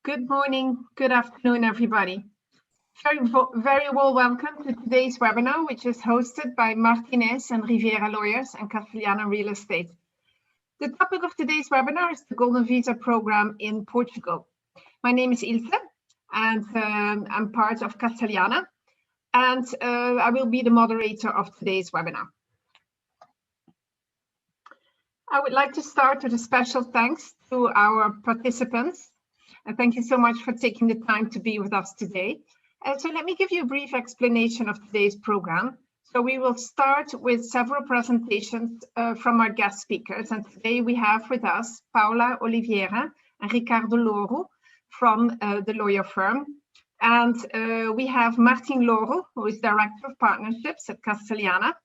Good morning, good afternoon, everybody. Very well welcome to today's webinar, which is hosted by Martínez and Rivera lawyers and Castelhana Real Estate. The topic of today's webinar is the Golden Visa program in Portugal. My name is Ilse, and I'm part of Castelhana, and I will be the moderator of today's webinar. I would like to start with a special thanks to our participants. And thank you so much for taking the time to be with us today. So let me give you a brief explanation of today's program. So we will start with several presentations from our guest speakers. And today we have with us Paula Oliveira and Ricardo Louro from the lawyer firm. And we have Martím Louro, who is Director of Partnerships at Castelhana.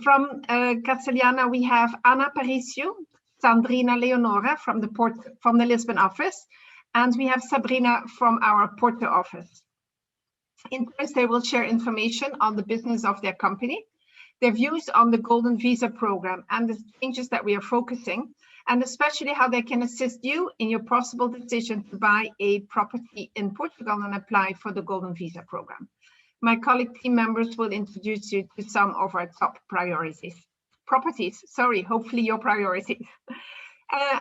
From Castelhana, we have Ana Paricio, Sandrina Leonora from the Lisbon office, and we have Sabrina from our Porto office. In first, they will share information on the business of their company, their views on the Golden Visa program and the changes that we are focusing, and especially how they can assist you in your possible decision to buy a property in Portugal and apply for the Golden Visa program. My colleague team members will introduce you to some of our top hopefully your priorities.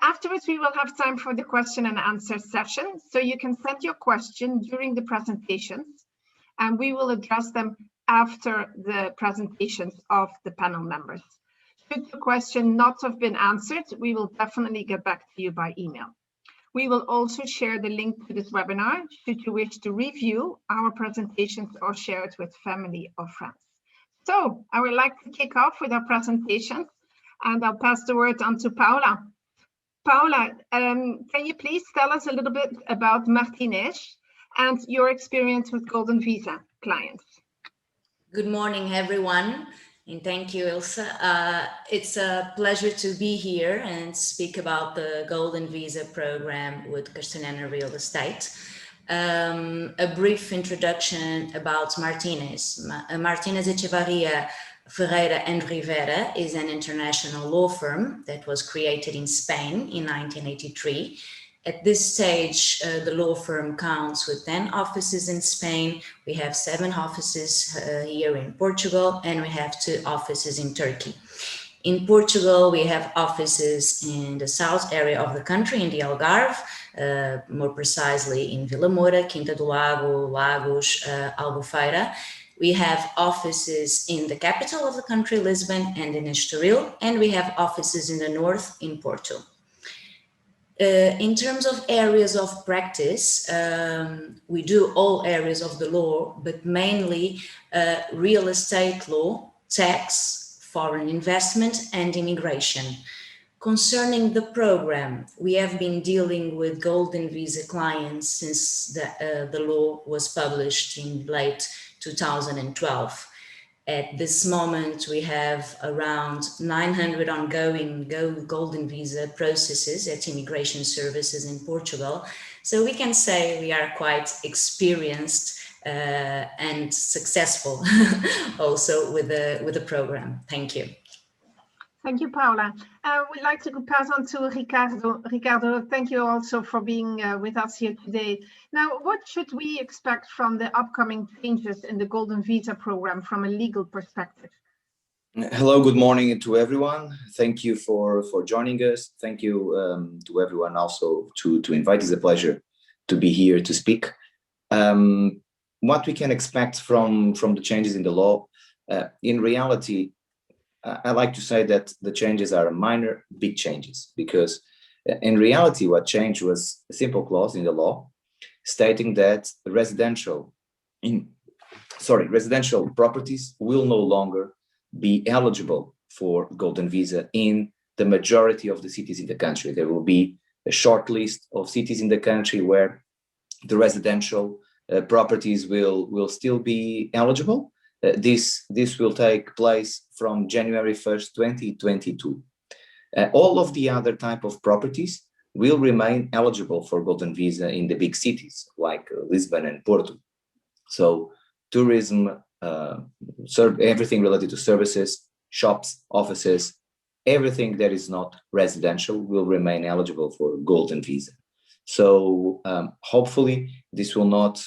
Afterwards, we will have time for the question and answer session. So you can send your question during the presentations, and we will address them after the presentations of the panel members. Should your question not have been answered, we will definitely get back to you by email. We will also share the link to this webinar should you wish to review our presentations or share it with family or friends. So I would like to kick off with our presentations, and I'll pass the word on to Paula. Paula, can you please tell us a little bit about Martínez and your experience with Golden Visa clients? Good morning, everyone, and thank you, Ilse. It's a pleasure to be here and speak about the Golden Visa program with Castelhana Real Estate. A brief introduction about Martínez. Martínez-Echevarría, Ferreira and Rivera is an international law firm that was created in Spain in 1983. At this stage, the law firm counts with 10 offices in Spain. We have 7 offices here in Portugal, and we have 2 offices in Turkey. In Portugal, we have offices in the south area of the country, in the Algarve, more precisely in Vila Moura, Quinta do Lago, Lagos, Albufeira. We have offices in the capital of the country, Lisbon, and in Estoril, and we have offices in the north in Porto. In terms of areas of practice, we do all areas of the law, but mainly real estate law, tax, foreign investment, and immigration. Concerning the program, we have been dealing with Golden Visa clients since the law was published in late 2012. At this moment, we have around 900 ongoing Golden Visa processes at immigration services in Portugal. So we can say we are quite experienced and successful also with the program. Thank you. Thank you, Paula. We'd like to pass on to Ricardo. Ricardo, thank you also for being with us here today. Now, what should we expect from the upcoming changes in the Golden Visa program from a legal perspective? Hello, good morning to everyone. Thank you for joining us. Thank you to everyone also to invite. It's a pleasure to be here to speak. What we can expect from the changes in the law, in reality, I like to say that the changes are minor, big changes, because in reality, what changed was a simple clause in the law stating that residential properties will no longer be eligible for Golden Visa in the majority of the cities in the country. There will be a short list of cities in the country where the residential properties will still be eligible. This will take place from January 1st, 2022. All of the other type of properties will remain eligible for Golden Visa in the big cities like Lisbon and Porto. So tourism, everything related to services, shops, offices, everything that is not residential will remain eligible for Golden Visa. So hopefully this will not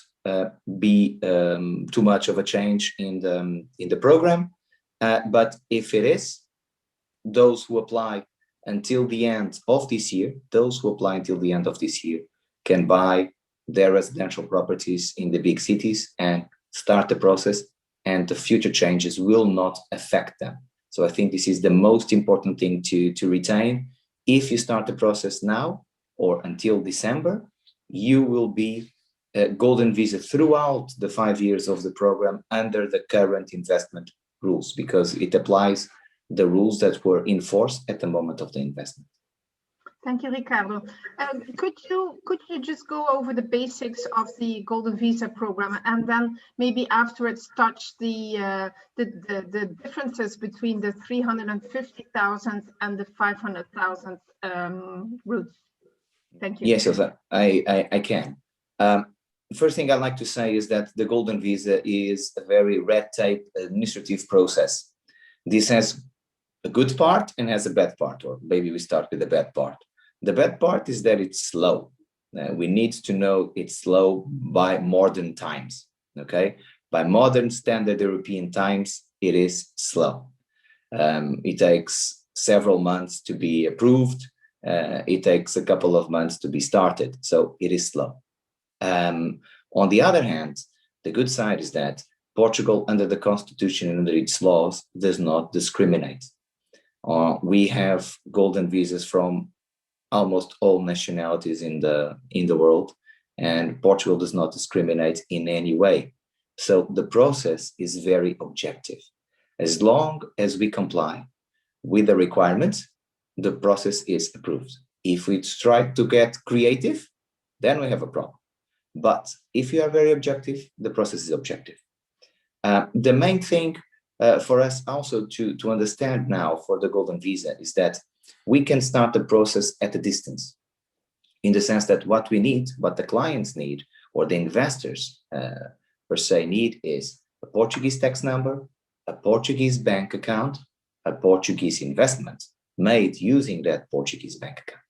be too much of a change in the program. But if it is, those who apply until the end of this year, can buy their residential properties in the big cities and start the process, and the future changes will not affect them. So I think this is the most important thing to retain. If you start the process now or until December, you will be Golden Visa throughout the 5 years of the program under the current investment rules, because it applies the rules that were in force at the moment of the investment. Thank you, Ricardo. Could you just go over the basics of the Golden Visa program, and then maybe afterwards touch the differences between the 350,000 and the 500,000 routes? Thank you. Yes, Elsa, I can. First thing I'd like to say is that the Golden Visa is a very red tape administrative process. This has a good part and has a bad part, or maybe we start with the bad part. The bad part is that it's slow. We need to know it's slow by modern times, okay? By modern standard European times, it is slow. It takes several months to be approved. It takes a couple of months to be started, so it is slow. On the other hand, the good side is that Portugal, under the constitution and under its laws, does not discriminate. We have golden visas from almost all nationalities in the world, and Portugal does not discriminate in any way. So the process is very objective. As long as we comply with the requirements, the process is approved. If we try to get creative, then we have a problem. But if you are very objective, the process is objective. The main thing for us also to understand now for the Golden Visa is that we can start the process at a distance, in the sense that what we need, what the clients need, or the investors per se need, is a Portuguese tax number, a Portuguese bank account, a Portuguese investment made using that Portuguese bank account,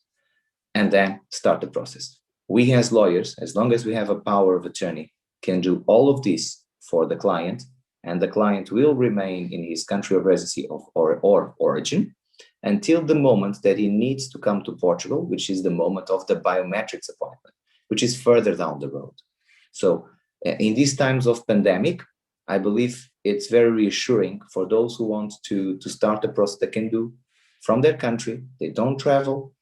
and then start the process. We as lawyers, as long as we have a power of attorney, can do all of this for the client, and the client will remain in his country of residency or origin until the moment that he needs to come to Portugal, which is the moment of the biometrics appointment, which is further down the road. So in these times of pandemic, I believe it's very reassuring for those who want to start the process. They can do from their country. They don't travel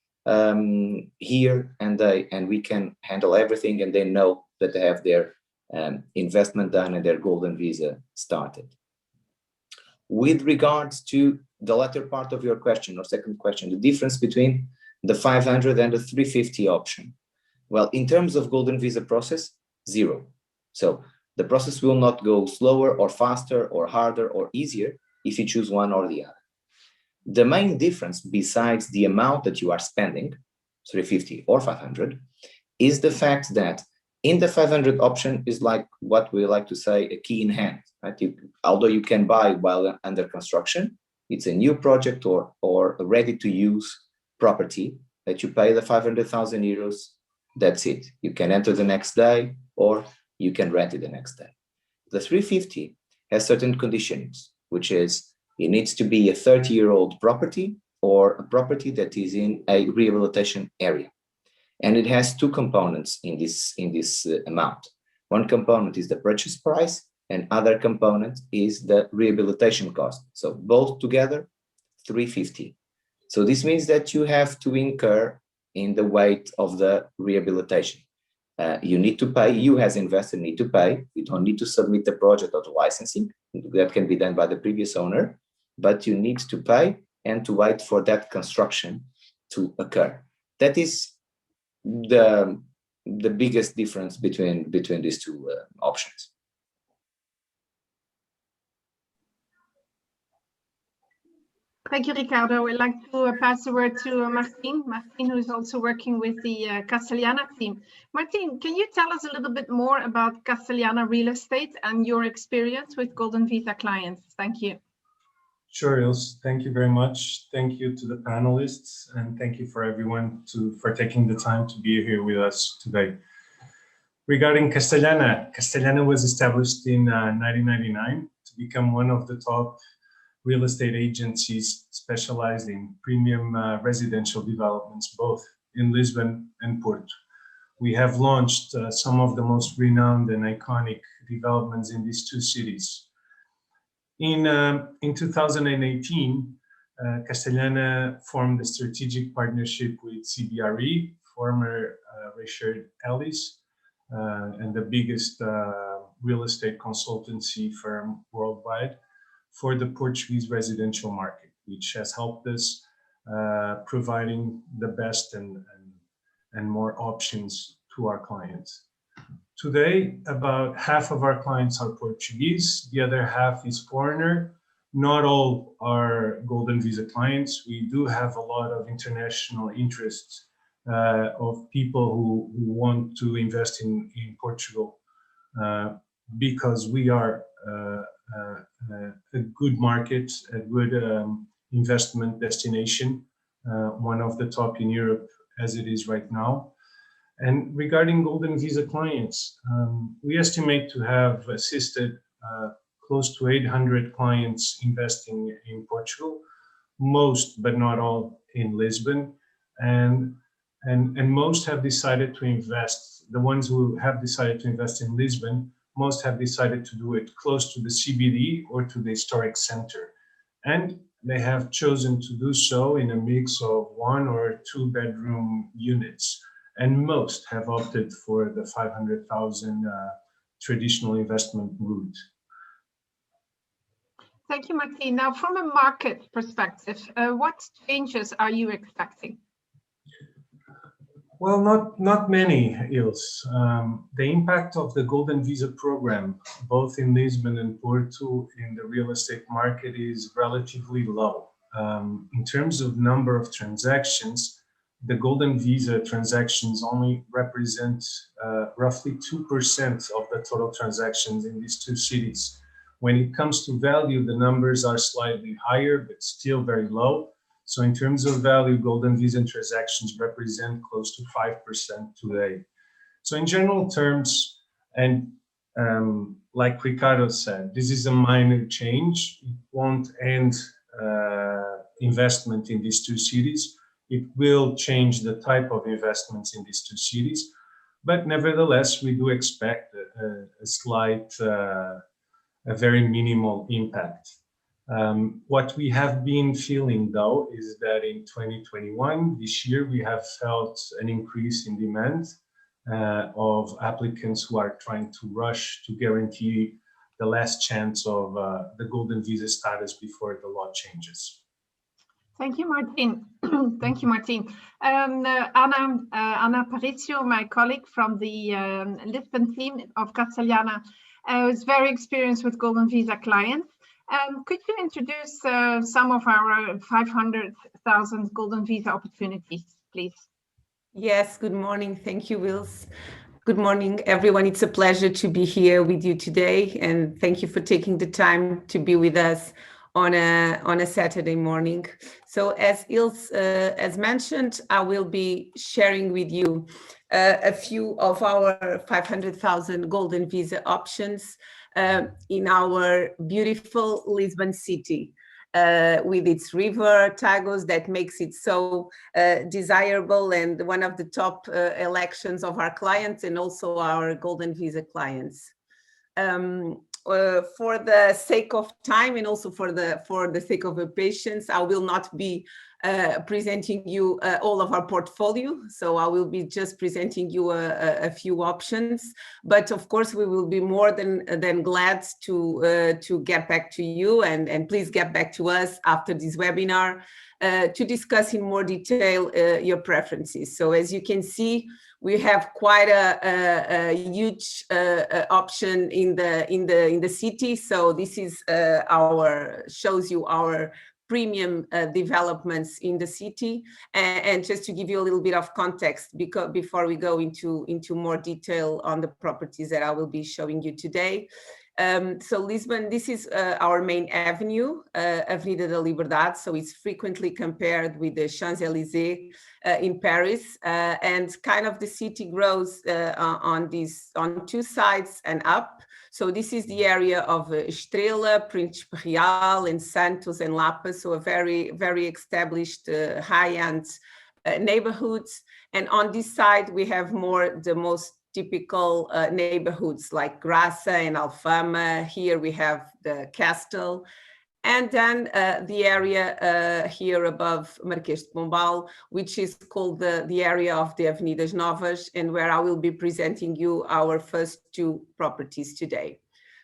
here, and we can handle everything, and they know that they have their investment done and their Golden Visa started. With regards to the latter part of your question, or second question, the difference between the 500 and the 350 option. Well, in terms of Golden Visa process, zero. So the process will not go slower or faster or harder or easier if you choose one or the other. The main difference, besides the amount that you are spending, 350 or 500, is the fact that in the 500 option is like what we like to say, a key in hand, right? Although you can buy while under construction, it's a new project or a ready-to-use property that you pay the 500,000 euros. That's it. You can enter the next day, or you can rent it the next day. The 350 has certain conditions, which is it needs to be a 30-year-old property or a property that is in a rehabilitation area. And it has two components in this amount. One component is the purchase price, and other component is the rehabilitation cost. So both together, 350. So this means that you have to incur in the weight of the rehabilitation. You need to pay, you as investor need to pay. You don't need to submit the project or the licensing. That can be done by the previous owner, but you need to pay and to wait for that construction to occur. That is the biggest difference between these two options. Thank you, Ricardo. I would like to pass the word to Martin, who is also working with the Castelhana team. Martin, can you tell us a little bit more about Castelhana Real Estate and your experience with Golden Visa clients? Thank you. Sure, Ilse. Thank you very much. Thank you to the panelists, and thank you for everyone for taking the time to be here with us today. Regarding Castelhana was established in 1999 to become one of the top real estate agencies specialized in premium residential developments, both in Lisbon and Porto. We have launched some of the most renowned and iconic developments in these two cities. In 2018, Castelhana formed a strategic partnership with CBRE, former Richard Ellis, and the biggest real estate consultancy firm worldwide, for the Portuguese residential market, which has helped us providing the best and more options to our clients. Today, about half of our clients are Portuguese, the other half is foreigner. Not all are Golden Visa clients. We do have a lot of international interests of people who want to invest in Portugal because we are a good market, a good investment destination, one of the top in Europe as it is right now. And regarding Golden Visa clients, we estimate to have assisted close to 800 clients investing in Portugal, most but not all in Lisbon, and most have decided to invest. The ones who have decided to invest in Lisbon, most have decided to do it close to the CBD or to the historic center, and they have chosen to do so in a mix of 1 or 2 bedroom units. And most have opted for the 500,000 traditional investment route. Thank you, Martin. Now, from a market perspective, what changes are you expecting? Well, not many, Ilse. The impact of the Golden Visa program, both in Lisbon and Porto, in the real estate market is relatively low. In terms of number of transactions, the Golden Visa transactions only represent roughly 2% of the total transactions in these two cities. When it comes to value, the numbers are slightly higher, but still very low. So in terms of value, Golden Visa transactions represent close to 5% today. So in general terms, and like Ricardo said, this is a minor change. It won't end investment in these two cities. It will change the type of investments in these two cities, but nevertheless, we do expect a slight, a very minimal impact. What we have been feeling, though, is that in 2021, this year, we have felt an increase in demand of applicants who are trying to rush to guarantee the last chance of the Golden Visa status before the law changes. Thank you, Martin. Thank you, Martin. Anna Paricio, my colleague from the Lisbon team of Castelhana, is very experienced with Golden Visa clients. Could you introduce some of our 500,000 Golden Visa opportunities, please? Yes, good morning. Thank you, Wills. Good morning, everyone. It's a pleasure to be here with you today, and thank you for taking the time to be with us on a Saturday morning. So as Ilse as mentioned, I will be sharing with you a few of our 500,000 Golden Visa options in our beautiful Lisbon city, with its river, Tagus, that makes it so desirable and one of the top elections of our clients and also our Golden Visa clients. For the sake of time and also for the sake of patience, I will not be presenting you all of our portfolio. So I will be just presenting you a few options. But of course, we will be more than glad to get back to you, and please get back to us after this webinar to discuss in more detail your preferences. So as you can see, we have quite a huge option in the city. So this is shows you our premium developments in the city. And just to give you a little bit of context, before we go into more detail on the properties that I will be showing you today, So Lisbon, this is our main avenue, Avenida da Liberdade. So it's frequently compared with the Champs-Élysées in Paris, and kind of the city grows on two sides and up. So this is the area of Estrela, Príncipe Real, and Santos and Lapa. So a very, very established high-end neighborhoods. And on this side, we have the most typical neighborhoods like Graça and Alfama. Here we have the Castle. And then the area here above Marquês de Pombal, which is called the area of the Avenidas Novas, and where I will be presenting you our first two properties today.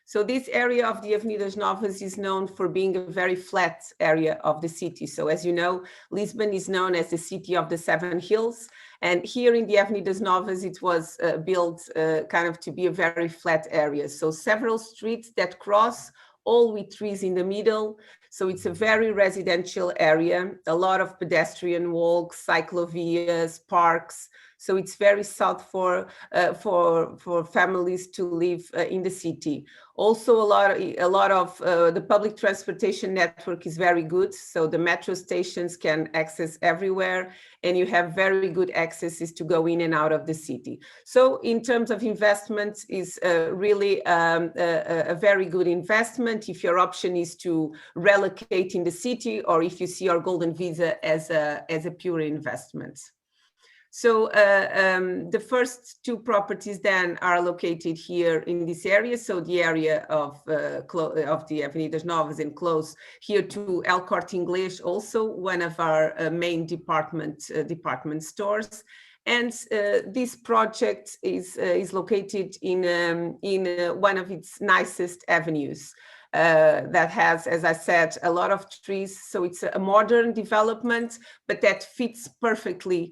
So this area of the Avenidas Novas is known for being a very flat area of the city. So as you know, Lisbon is known as the city of the seven hills. And here in the Avenidas Novas, it was built kind of to be a very flat area. So several streets that cross, all with trees in the middle. So it's a very residential area, a lot of pedestrian walks, cyclovias, parks. So it's very sought for families to live in the city. Also, a lot of the public transportation network is very good. So the metro stations can access everywhere, and you have very good accesses to go in and out of the city. So in terms of investment, is really a very good investment if your option is to relocate in the city, or if you see your Golden Visa as a pure investment. So the first two properties then are located here in this area. So the area of the Avenidas Novas and close here to El Corte Inglés, also one of our main department stores. And this project is located in one of its nicest avenues. That has, as I said, a lot of trees. So it's a modern development, but that fits perfectly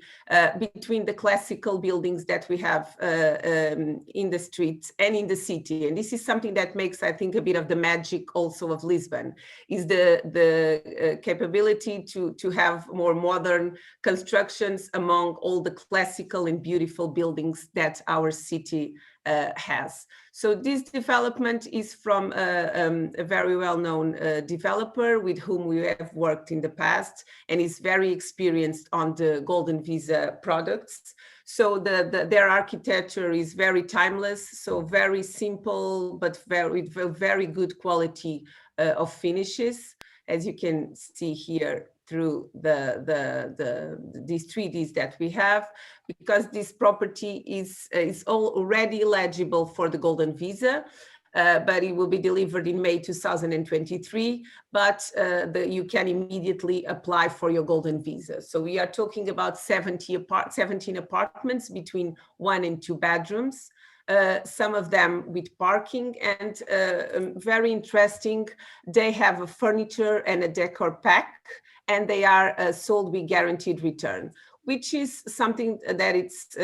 between the classical buildings that we have in the streets and in the city. And this is something that makes, I think, a bit of the magic also of Lisbon, is the capability to have more modern constructions among all the classical and beautiful buildings that our city has. So this development is from a very well-known developer with whom we have worked in the past, and is very experienced on the Golden Visa products. So their architecture is very timeless, so very simple, but with very good quality of finishes, as you can see here through these 3Ds that we have, because this property is already eligible for the Golden Visa, but it will be delivered in May 2023, but you can immediately apply for your Golden Visa. So we are talking about 17 apartments between 1 and 2 bedrooms. Some of them with parking, and very interesting, they have a furniture and a decor pack, and they are sold with guaranteed return, which is something that it's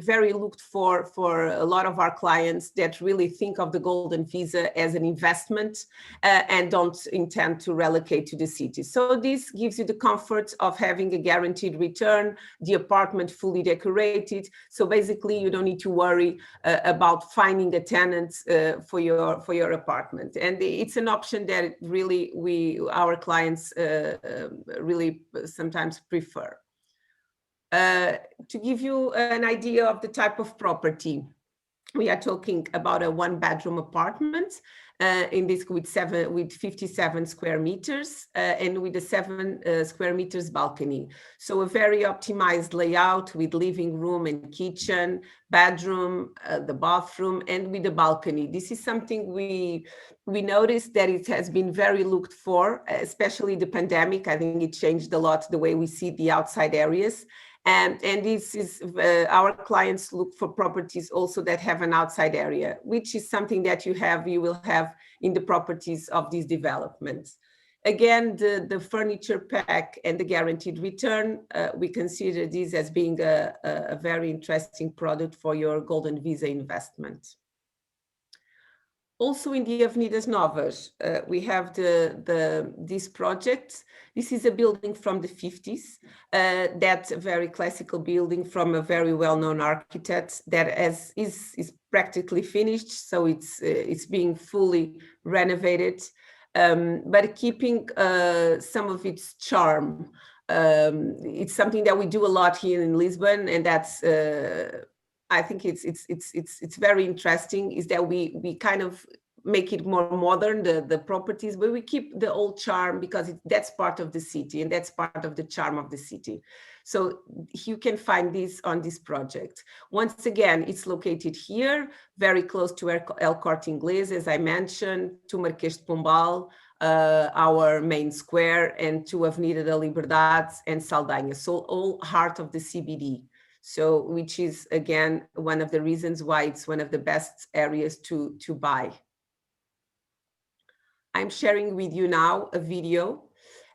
very looked for a lot of our clients that really think of the Golden Visa as an investment and don't intend to relocate to the city. So this gives you the comfort of having a guaranteed return, the apartment fully decorated. So basically you don't need to worry about finding a tenant for your apartment. And it's an option that really our clients really sometimes prefer. To give you an idea of the type of property, we are talking about a 1-bedroom apartment in this with 57 square meters and with a 7 square meters balcony. So a very optimized layout with living room and kitchen, bedroom, the bathroom, and with a balcony. This is something we noticed that it has been very looked for, especially the pandemic. I think it changed a lot the way we see the outside areas. And this is our clients look for properties also that have an outside area, which is something that you will have in the properties of these developments. Again, the furniture pack and the guaranteed return, we consider this as being a very interesting product for your Golden Visa investment. Also in the Avenidas Novas, we have this project. This is a building from the 50s. That's a very classical building from a very well-known architect that is practically finished. So it's being fully renovated, but keeping some of its charm. It's something that we do a lot here in Lisbon, and that's I think it's very interesting, is that we kind of make it more modern, the properties, but we keep the old charm, because that's part of the city and that's part of the charm of the city. So you can find this on this project. Once again, it's located here, very close to El Corte Inglés, as I mentioned, to Marquês de Pombal, our main square, and to Avenida da Liberdade and Saldanha. So all heart of the CBD. So, which is again one of the reasons why it's one of the best areas to buy. I'm sharing with you now a video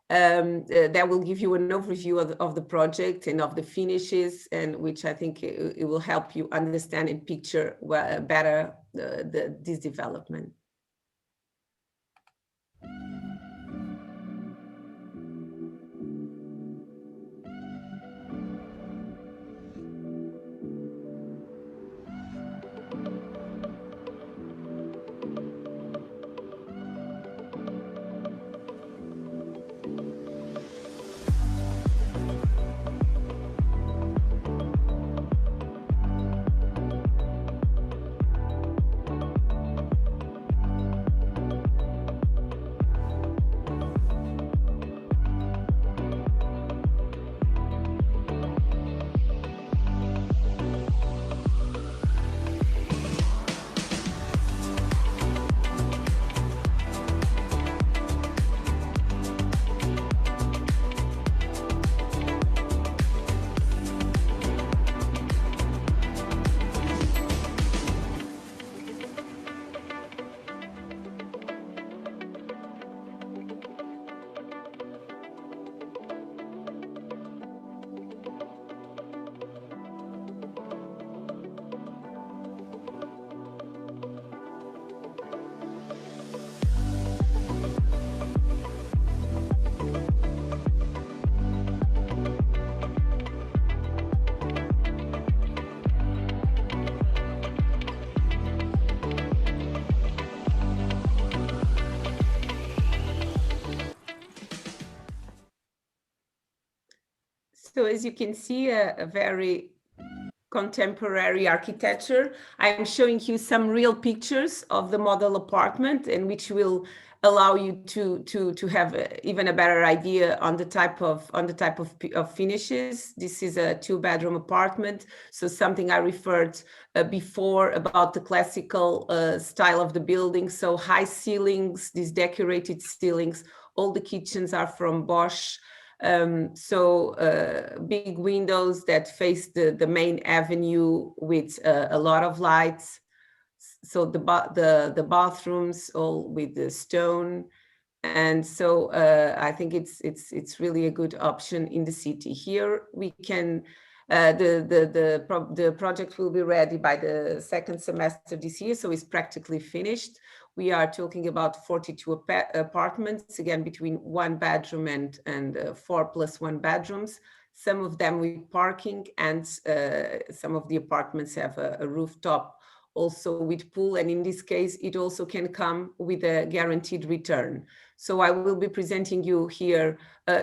that will give you an overview of the project and of the finishes, and which I think it will help you understand and picture better this development. So as you can see, a very contemporary architecture. I'm showing you some real pictures of the model apartment, and which will allow you to have even a better idea on the type of finishes. This is a 2-bedroom apartment, so something I referred before about the classical style of the building. So high ceilings, these decorated ceilings. All the kitchens are from Bosch. Big windows that face the main avenue with a lot of lights. So the bathrooms all with the stone, and so I think it's really a good option in the city. Here we can the project will be ready by the second semester this year, so it's practically finished. We are talking about 42 apartments, again between 1 bedroom and 4 + 1 bedrooms. Some of them with parking, and some of the apartments have a rooftop also with pool, and in this case it also can come with a guaranteed return. So I will be presenting you here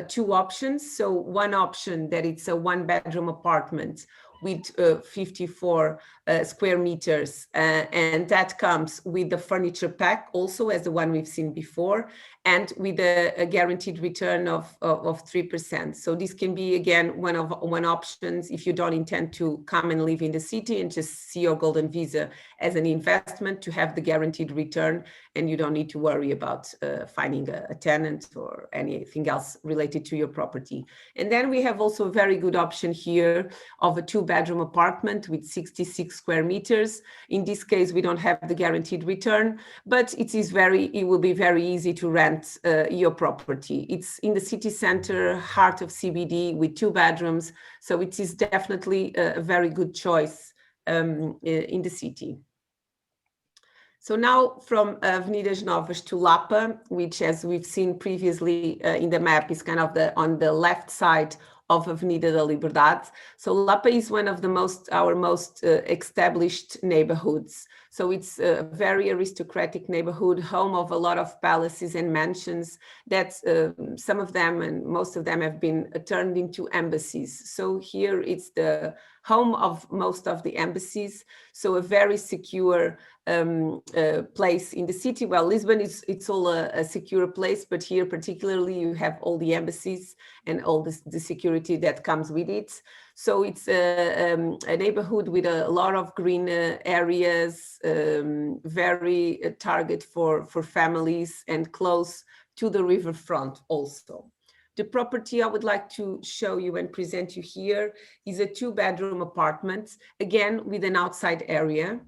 2 options. So one option that it's a 1-bedroom apartment with 54 square meters, and that comes with the furniture pack also, as the one we've seen before, and with a guaranteed return of 3%. So this can be again one options if you don't intend to come and live in the city and just see your Golden Visa as an investment, to have the guaranteed return, and you don't need to worry about finding a tenant or anything else related to your property. And then we have also a very good option here of a 2-bedroom apartment with 66 square meters. In this case, we don't have the guaranteed return, but it will be very easy to rent your property. It's in the city center, heart of CBD, with 2 bedrooms. So it is definitely a very good choice in the city. So now from Avenidas Novas to Lapa, which, as we've seen previously in the map, is kind of on the left side of Avenida da Liberdade. So Lapa is one of our most established neighborhoods. So it's a very aristocratic neighborhood, home of a lot of palaces and mansions that some of them and most of them have been turned into embassies. So here it's the home of most of the embassies. So a very secure place in the city. Well, Lisbon it's all a secure place, but here particularly you have all the embassies and all the security that comes with it. So it's a neighborhood with a lot of green areas, very target for families and close to the riverfront also. The property I would like to show you and present you here is a 2-bedroom apartment, again with an outside area.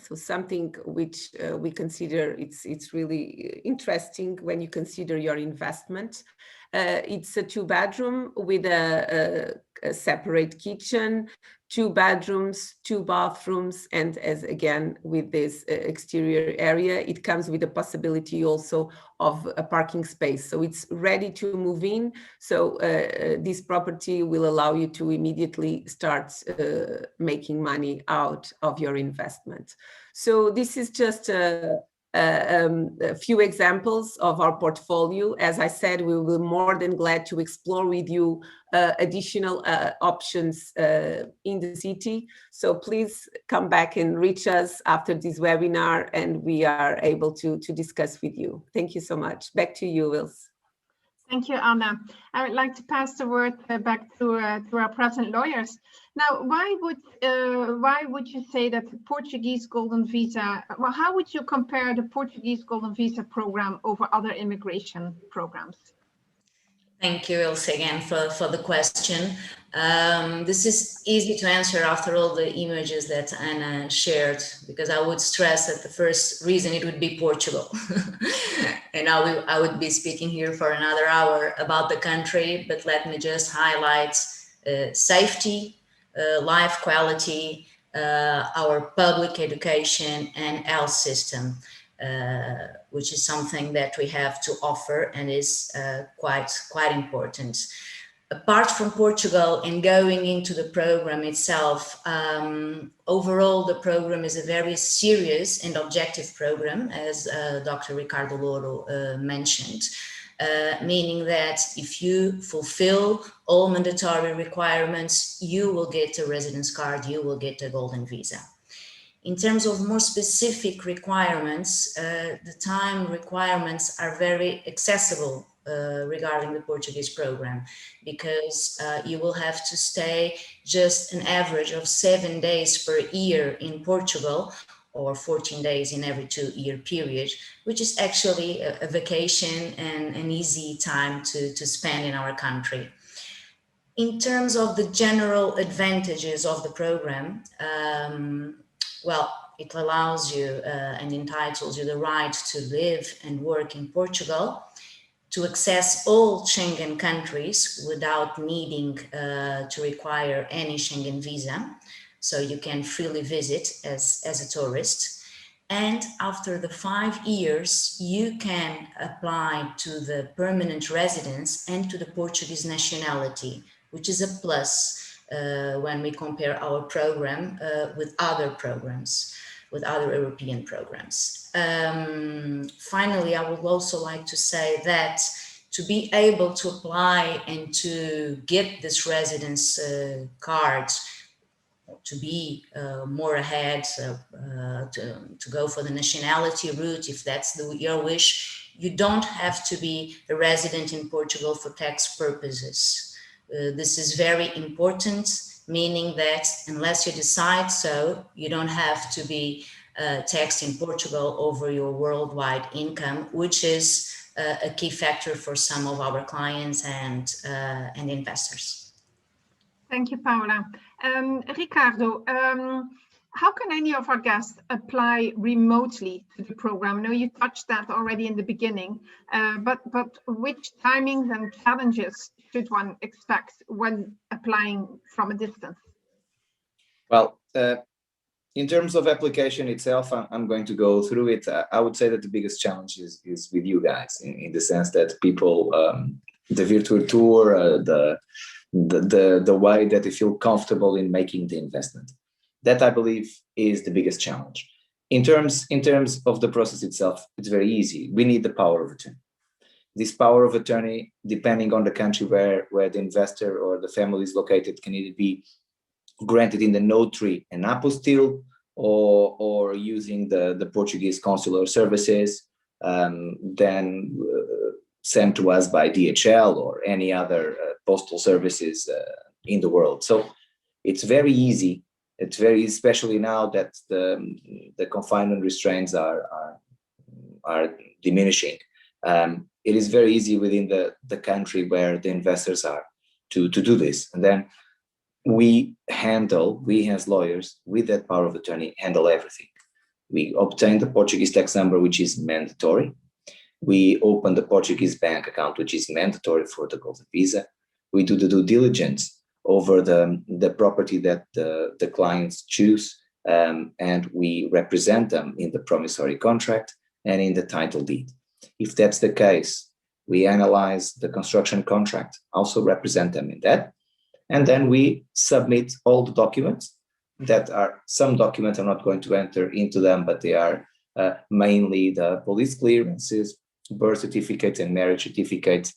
So something which we consider it's really interesting when you consider your investment. It's a 2-bedroom with a separate kitchen, 2 bedrooms, 2 bathrooms, and as again with this exterior area, it comes with the possibility also of a parking space. So it's ready to move in. So this property will allow you to immediately start making money out of your investment. So this is just a few examples of our portfolio. As I said, we will be more than glad to explore with you additional options in the city. So please come back and reach us after this webinar and we are able to discuss with you. Thank you so much. Back to you, Wills. Thank you, Anna. I would like to pass the word back to our present lawyers. Now, why would you say that the Portuguese Golden Visa, well, how would you compare the Portuguese Golden Visa program over other immigration programs? Thank you, Ilse, again for the question. This is easy to answer after all the images that Anna shared, because I would stress that the first reason it would be Portugal. And I would be speaking here for another hour about the country, but let me just highlight safety, life quality, our public education and health system. Which is something that we have to offer and is quite important. Apart from Portugal and going into the program itself, overall the program is a very serious and objective program, as Dr. Ricardo Louro mentioned, meaning that if you fulfill all mandatory requirements, you will get a residence card, you will get a golden visa. In terms of more specific requirements, the time requirements are very accessible regarding the Portuguese program, because you will have to stay just an average of 7 days per year in Portugal, or 14 days in every 2-year period, which is actually a vacation and an easy time to spend in our country. In terms of the general advantages of the program, well, it allows you and entitles you the right to live and work in Portugal, to access all Schengen countries without needing to require any Schengen visa. So you can freely visit as a tourist. And after the 5 years, you can apply to the permanent residence and to the Portuguese nationality, which is a plus when we compare our program with other programs, with other European programs. Finally, I would also like to say that to be able to apply and to get this residence card, to be more ahead, to go for the nationality route, if that's your wish, you don't have to be a resident in Portugal for tax purposes. This is very important, meaning that unless you decide so, you don't have to be taxed in Portugal over your worldwide income, which is a key factor for some of our clients and investors. Thank you, Paula. Ricardo, how can any of our guests apply remotely to the program? I know you touched that already in the beginning, but which timings and challenges should one expect when applying from a distance? Well, In terms of application itself, I'm going to go through it. I would say that the biggest challenge is with you guys, in the sense that people, the virtual tour, the way that they feel comfortable in making the investment. That, I believe, is the biggest challenge. In terms of the process itself, it's very easy. We need the power of attorney. This power of attorney, depending on the country where the investor or the family is located, can either be granted in the notary and apostille, or using the Portuguese consular services, then sent to us by DHL or any other postal services in the world. So it's very easy. It's very, especially now that the confinement restraints are diminishing. It is very easy within the country where the investors are to do this. And then we as lawyers, with that power of attorney, handle everything. We obtain the Portuguese tax number, which is mandatory. We open the Portuguese bank account, which is mandatory for the Golden Visa. We do the due diligence over the property that the clients choose, and we represent them in the promissory contract and in the title deed. If that's the case, we analyze the construction contract, also represent them in that. And then we submit all the documents that are, some documents I'm not going to enter into them, but they are mainly the police clearances, birth certificates and marriage certificates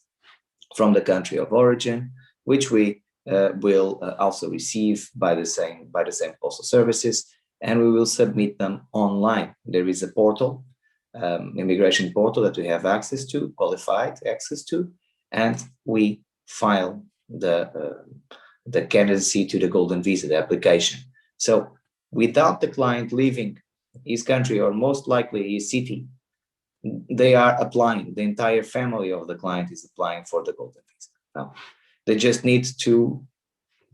from the country of origin, which we will also receive by the same postal services, and we will submit them online. There is a portal, immigration portal, that we have access to, qualified access to, and we file the candidacy to the Golden Visa, the application. So without the client leaving his country, or most likely his city, they are applying. The entire family of the client is applying for the Golden Visa. Now, they just need to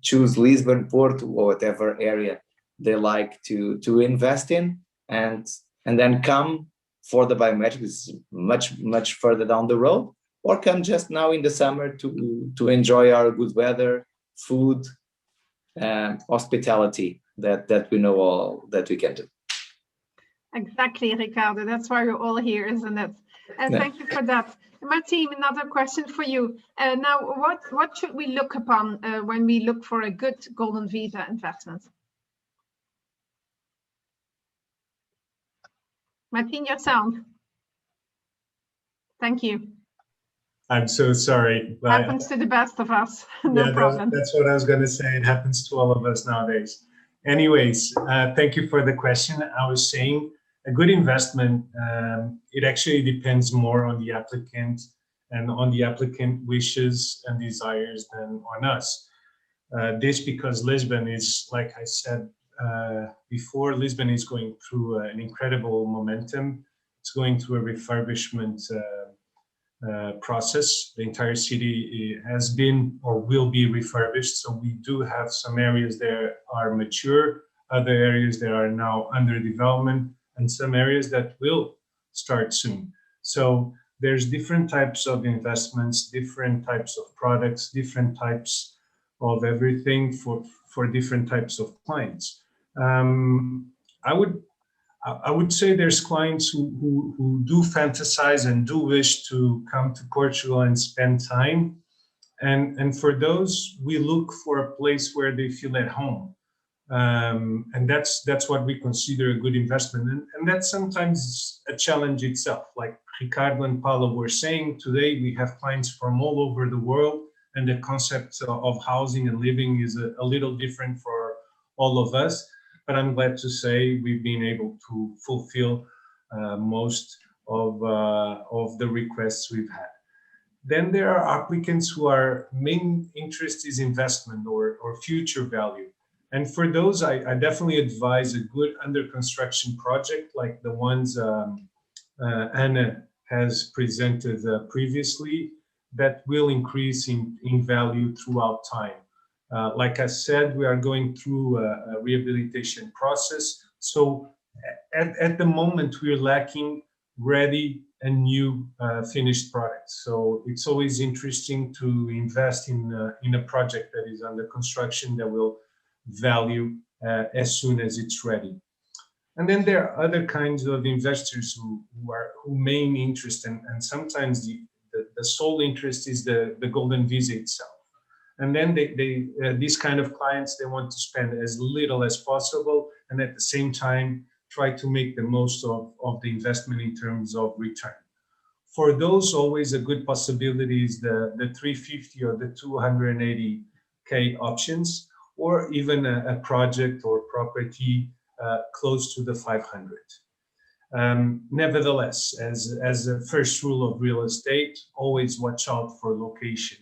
choose Lisbon, Porto, or whatever area they like to invest in, and then come for the biometrics much further down the road, or come just now in the summer to enjoy our good weather, food, and hospitality that we know all that we can do. Exactly, Ricardo. That's why we're all here, isn't it? And thank you for that. Martim, another question for you. Now, what should we look upon when we look for a good Golden Visa investment? Martin, your sound. Thank you. I'm so sorry. Happens to the best of us. No problem. That's what I was going to say. It happens to all of us nowadays. Anyways, thank you for the question. I was saying a good investment, it actually depends more on the applicant and on the applicant wishes and desires than on us. This because Lisbon is, like I said before, Lisbon is going through an incredible momentum. It's going through a refurbishment process. The entire city has been or will be refurbished. So we do have some areas that are mature, other areas that are now under development, and some areas that will start soon. So there's different types of investments, different types of products, different types of everything for different types of clients. I would say there's clients who do fantasize and do wish to come to Portugal and spend time. And for those, we look for a place where they feel at home. And that's what we consider a good investment. And that's sometimes a challenge itself. Like Ricardo and Paula were saying, today we have clients from all over the world, and the concept of housing and living is a little different for all of us. But I'm glad to say we've been able to fulfill most of the requests we've had. Then there are applicants who are main interest is investment or future value. And for those, I definitely advise a good under construction project like the ones Anna has presented previously, that will increase in value throughout time. Like I said, we are going through a rehabilitation process. So at the moment, we're lacking ready and new finished products. So it's always interesting to invest in a project that is under construction that will value as soon as it's ready. And then there are other kinds of investors who main interest, and sometimes the sole interest is the Golden Visa itself. And then these kind of clients, they want to spend as little as possible, and at the same time try to make the most of the investment in terms of return. For those, always a good possibility is the 350 or the 280K options, or even a project or property close to the 500. Nevertheless, as a first rule of real estate, always watch out for location.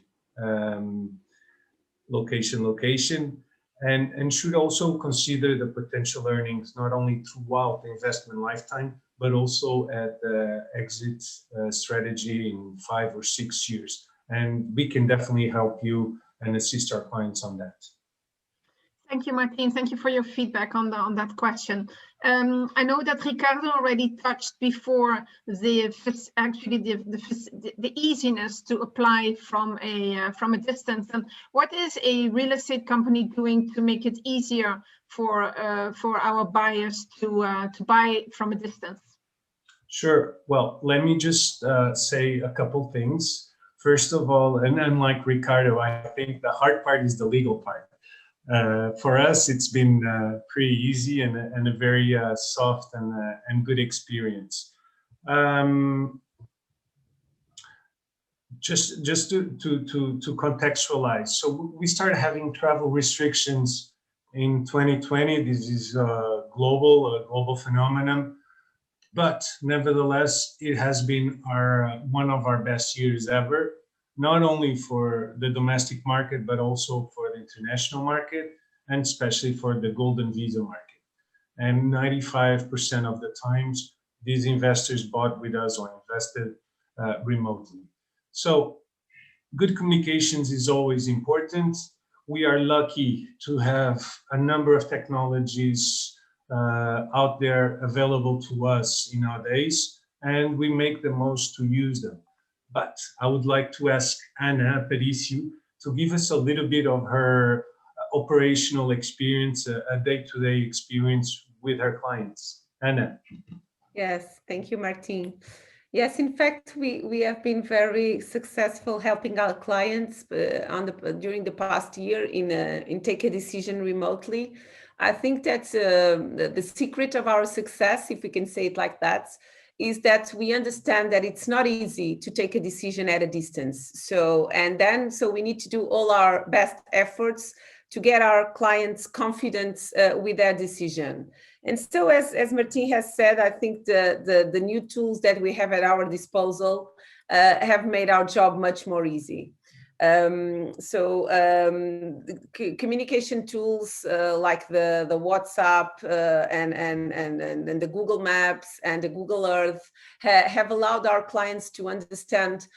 Location, and should also consider the potential earnings, not only throughout the investment lifetime, but also at the exit strategy in 5 or 6 years. And we can definitely help you and assist our clients on that. Thank you, Martin. Thank you for your feedback on that question. I know that Ricardo already touched before the easiness to apply from a distance. And what is a real estate company doing to make it easier for our buyers to buy from a distance? Sure. Well, let me just say a couple things. First of all, and unlike Ricardo, I think the hard part is the legal part. For us, it's been pretty easy and a very soft and good experience. Just to contextualize, so we started having travel restrictions in 2020. This is a global phenomenon, but nevertheless, it has been one of our best years ever. Not only for the domestic market, but also for the international market, and especially for the Golden Visa market. And 95% of the times, these investors bought with us or invested remotely. So good communications is always important. We are lucky to have a number of technologies out there available to us nowadays, and we make the most to use them. But I would like to ask Ana Aparicio to give us a little bit of her operational experience, a day-to-day experience with her clients. Ana. Yes, thank you, Martin. Yes, in fact, we have been very successful helping our clients during the past year in take a decision remotely. I think that's the secret of our success, if we can say it like that, is that we understand that it's not easy to take a decision at a distance. So we need to do all our best efforts to get our clients confident with their decision. And so as Martin has said, I think the new tools that we have at our disposal have made our job much more easy. Communication tools like the WhatsApp and the Google Maps and the Google Earth have allowed our clients to understand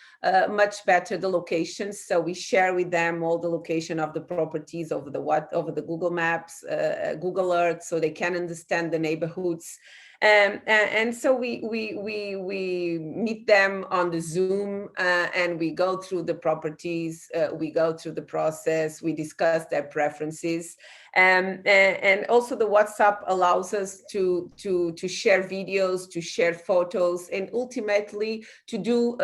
much better the locations. So we share with them all the location of the properties over the Google Maps, Google Earth, so they can understand the neighborhoods. And so we meet them on the Zoom and we go through the properties, we go through the process, we discuss their preferences. And also the WhatsApp allows us to share videos, to share photos, and ultimately to do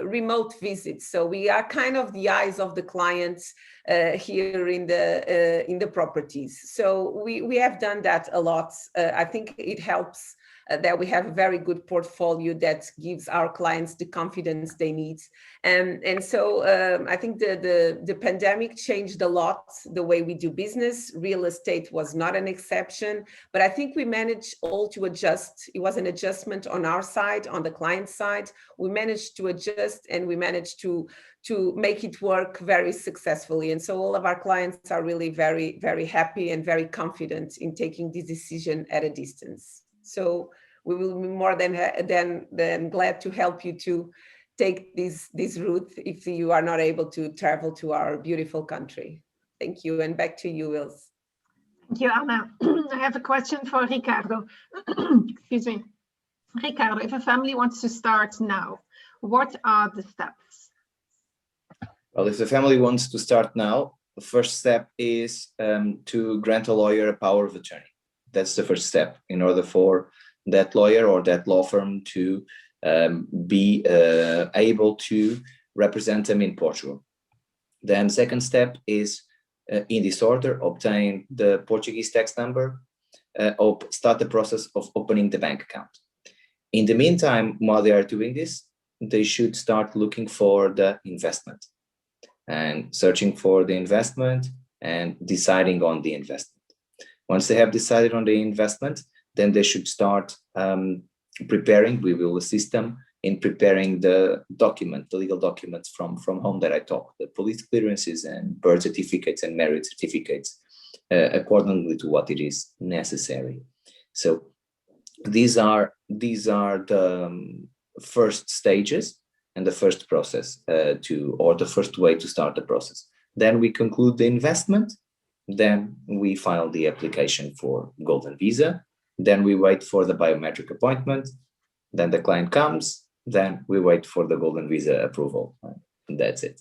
remote visits. So we are kind of the eyes of the clients here in the properties. So we have done that a lot. I think it helps that we have a very good portfolio that gives our clients the confidence they need. And so I think the pandemic changed a lot the way we do business. Real estate was not an exception, but I think we managed all to adjust. It was an adjustment on our side, on the client side. We managed to adjust and we managed to make it work very successfully. And so all of our clients are really very, very happy and very confident in taking this decision at a distance. So we will be more than glad to help you to take this route if you are not able to travel to our beautiful country. Thank you. And back to you, Ilse. Thank you, Ana. I have a question for Ricardo. Excuse me. Ricardo, if a family wants to start now, what are the steps? Well, if the family wants to start now, the first step is to grant a lawyer a power of attorney. That's the first step in order for that lawyer or that law firm to be able to represent them in Portugal. Then second step is, in this order, obtain the Portuguese tax number, start the process of opening the bank account. In the meantime, while they are doing this, they should start looking for the investment and searching for the investment and deciding on the investment. Once they have decided on the investment, then they should start preparing. We will assist them in preparing the legal documents from home that I talked, the police clearances and birth certificates and marriage certificates, accordingly to what it is necessary. So these are the first stages and the first process the first way to start the process. Then we conclude the investment. Then we file the application for Golden Visa. Then we wait for the biometric appointment. Then the client comes. Then we wait for the Golden Visa approval. And that's it.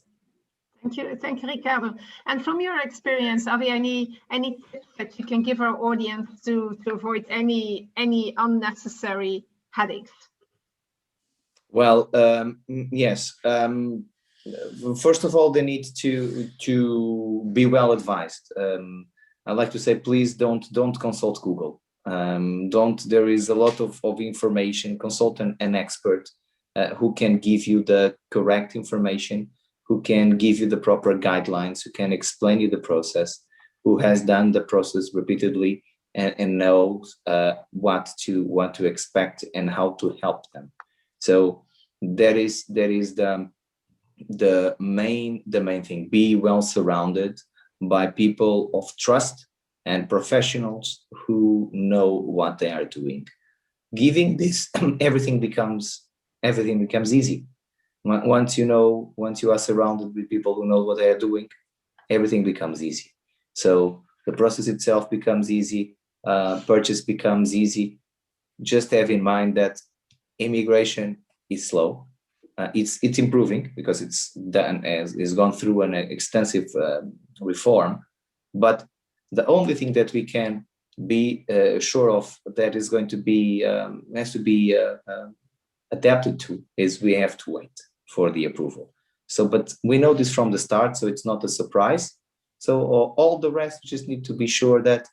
Thank you, Ricardo. And from your experience, are there any tips that you can give our audience to avoid any unnecessary headaches? Well, yes. First of all, they need to be well advised. I like to say, please don't consult Google. There is a lot of information. Consult an expert who can give you the correct information, who can give you the proper guidelines, who can explain you the process, who has done the process repeatedly and knows what to expect and how to help them. So that is the main thing. Be well surrounded by people of trust and professionals who know what they are doing. Giving this, everything becomes easy. Once you are surrounded with people who know what they are doing, everything becomes easy. So the process itself becomes easy, purchase becomes easy. Just have in mind that immigration is slow. It's improving because it's gone through an extensive reform, but the only thing that we can be sure of that is going to be has to be adapted to is we have to wait for the approval. So, but we know this from the start, so it's not a surprise. So all the rest, we just need to be sure that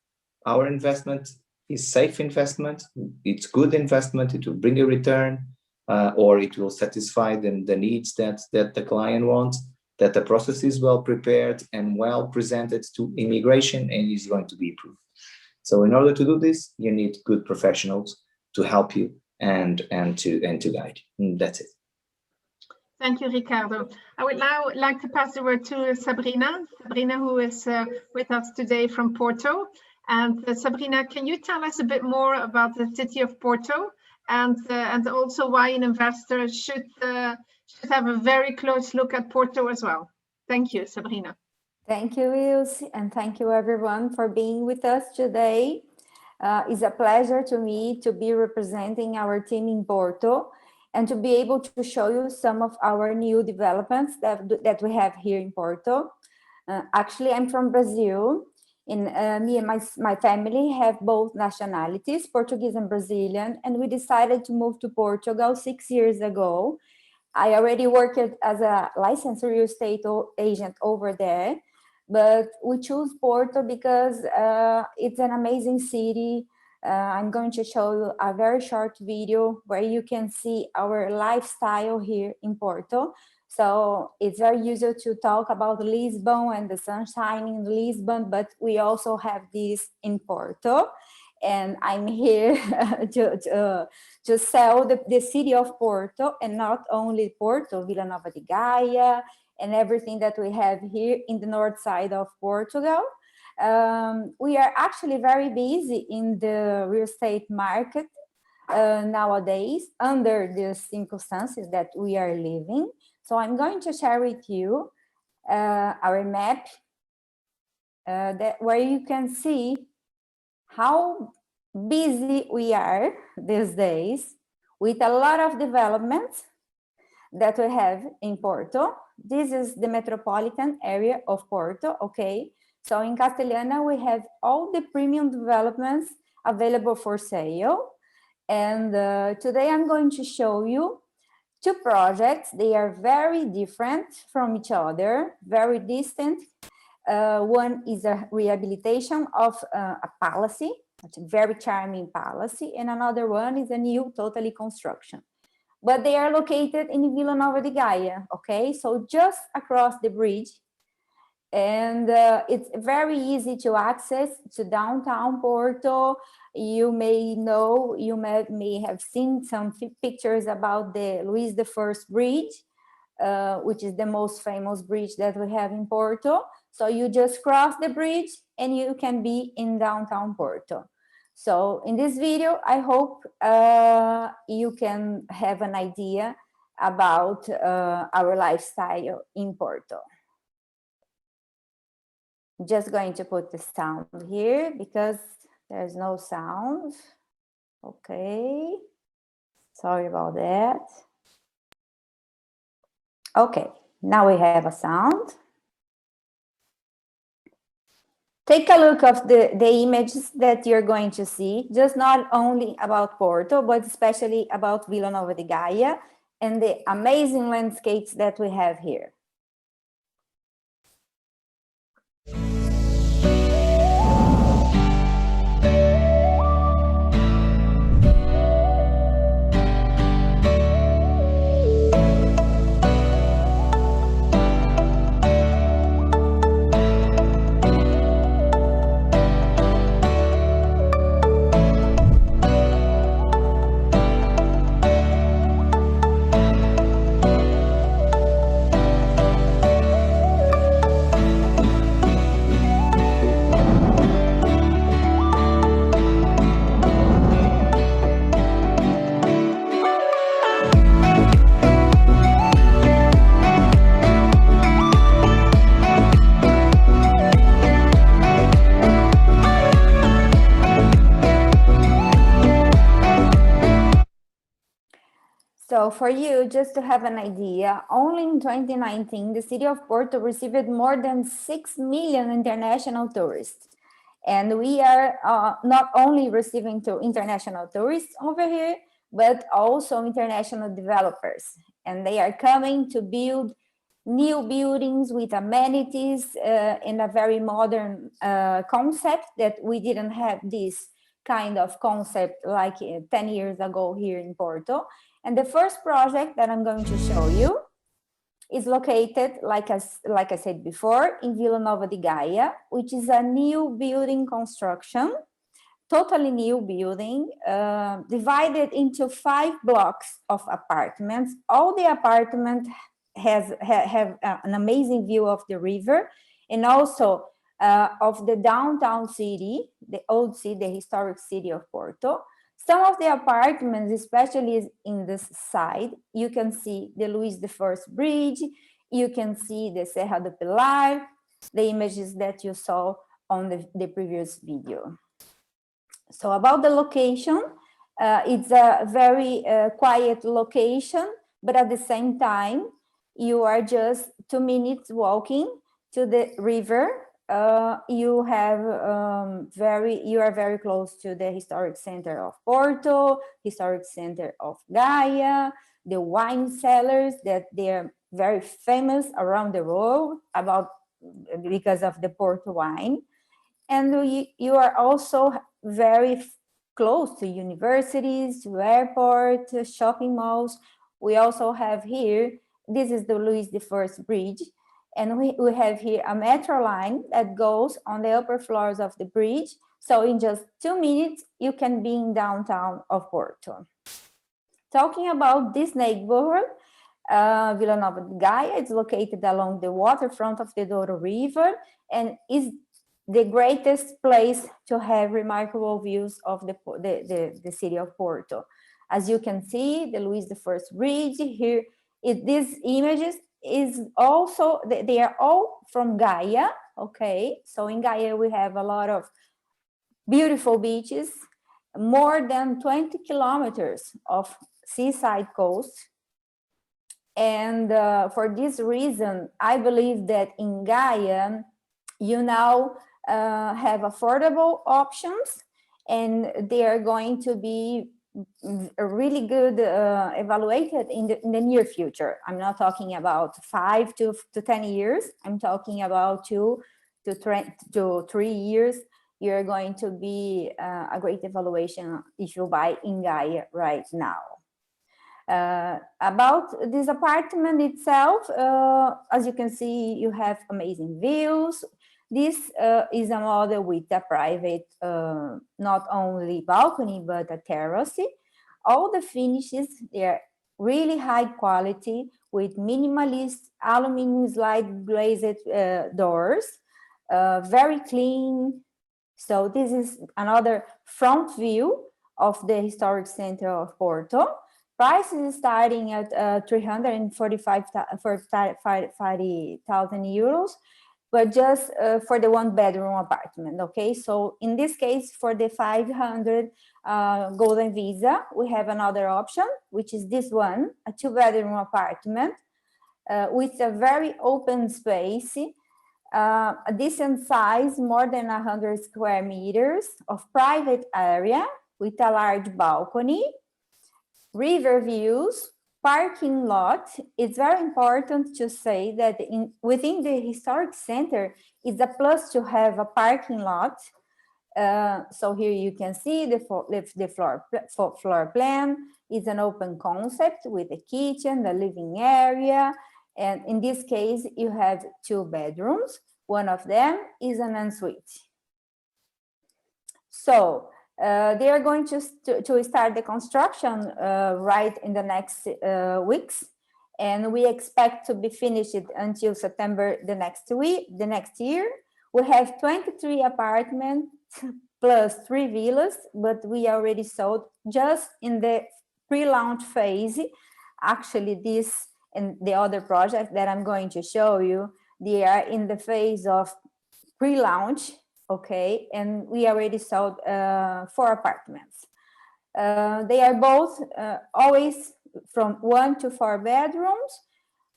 our investment is safe investment, it's good investment, it will bring a return, or it will satisfy the needs that the client wants, that the process is well prepared and well presented to immigration and is going to be approved. So in order to do this, you need good professionals to help you and to guide you. That's it. Thank you, Ricardo. I would now like to pass the word to Sabrina, who is with us today from Porto. And Sabrina, can you tell us a bit more about the city of Porto and also why an investor should have a very close look at Porto as well? Thank you, Sabrina. Thank you, Ilse, and thank you everyone for being with us today. It's a pleasure to me to be representing our team in Porto and to be able to show you some of our new developments that we have here in Porto. Actually, I'm from Brazil. Me and my family have both nationalities, Portuguese and Brazilian, and we decided to move to Portugal 6 years ago. I already worked as a licensed real estate agent over there, but we chose Porto because it's an amazing city. I'm going to show you a very short video where you can see our lifestyle here in Porto. So it's very usual to talk about Lisbon and the sunshine in Lisbon, but we also have this in Porto. And I'm here to sell the city of Porto, and not only Porto, Vila Nova de Gaia, and everything that we have here in the north side of Portugal. We are actually very busy in the real estate market nowadays under the circumstances that we are living. So I'm going to share with you our map where you can see how busy we are these days with a lot of developments that we have in Porto. This is the metropolitan area of Porto, okay? So in Castelhana, we have all the premium developments available for sale. And today I'm going to show you two projects. They are very different from each other, very distant. One is a rehabilitation of a palace, a very charming palace, and another one is a new totally construction. But they are located in Vila Nova de Gaia, okay? So just across the bridge. And it's very easy to access to downtown Porto. You may know, you may have seen some pictures about the Luís I Bridge, which is the most famous bridge that we have in Porto. So you just cross the bridge and you can be in downtown Porto. So in this video, I hope you can have an idea about our lifestyle in Porto. Just going to put the sound here because there's no sound. Okay, sorry about that. Okay, now we have a sound. Take a look of the images that you're going to see, just not only about Porto, but especially about Vila Nova de Gaia and the amazing landscapes that we have here. So for you, just to have an idea, only in 2019, the city of Porto received more than 6 million international tourists. And we are not only receiving international tourists over here, but also international developers. And they are coming to build new buildings with amenities in a very modern concept that we didn't have this kind of concept like 10 years ago here in Porto. And the first project that I'm going to show you is located, like I said before, in Vila Nova de Gaia, which is a new building construction, totally new building, divided into 5 blocks of apartments. All the apartments have an amazing view of the river and also of the downtown city, the old city, the historic city of Porto. Some of the apartments, especially in this side, you can see the Luís I Bridge, you can see the Serra do Pilar, the images that you saw on the previous video. So about the location, it's a very quiet location, but at the same time, you are just 2 minutes walking to the river. You are very close to the historic center of Porto, historic center of Gaia, the wine cellars that they're very famous around the world because of the Porto wine. And you are also very close to universities, to airports, shopping malls. We also have here, this is the Luís I Bridge. And we have here a metro line that goes on the upper floors of the bridge. So in just 2 minutes, you can be in downtown of Porto. Talking about this neighborhood, Vila Nova de Gaia is located along the waterfront of the Douro River and is the greatest place to have remarkable views of the city of Porto. As you can see, the Luís I Bridge here, these images is also, they are all from Gaia, okay? So in Gaia, we have a lot of beautiful beaches, more than 20 kilometers of seaside coast. And for this reason, I believe that in Gaia, you now have affordable options and they are going to be really good evaluated in the near future. I'm not talking about 5 to 10 years. I'm talking about 2 to 3 years. You're going to be a great evaluation if you buy in Gaia right now. About this apartment itself, as you can see, you have amazing views. This is a model with a private, not only balcony, but a terrace. All the finishes, they're really high quality with minimalist aluminum slide glazed doors, very clean. So this is another front view of the historic center of Porto. Price is starting at 345,000 euros, but just for the 1-bedroom apartment, okay? So in this case, for the 500 Golden Visa, we have another option, which is this one, a 2-bedroom apartment with a very open space, a decent size, more than 100 square meters of private area with a large balcony, river views, parking lot. It's very important to say that within the historic center, it's a plus to have a parking lot. So here you can see the floor plan is an open concept with a kitchen, the living area. And in this case, you have 2 bedrooms. One of them is an ensuite. So they are going to start the construction right in the next weeks, and we expect to be finished until September the next year. We have 23 apartments plus 3 villas, but we already sold just in the pre-launch phase. Actually, this and the other project that I'm going to show you, they are in the phase of pre-launch. Okay, and we already sold 4 apartments. They are both always from 1 to 4 bedrooms.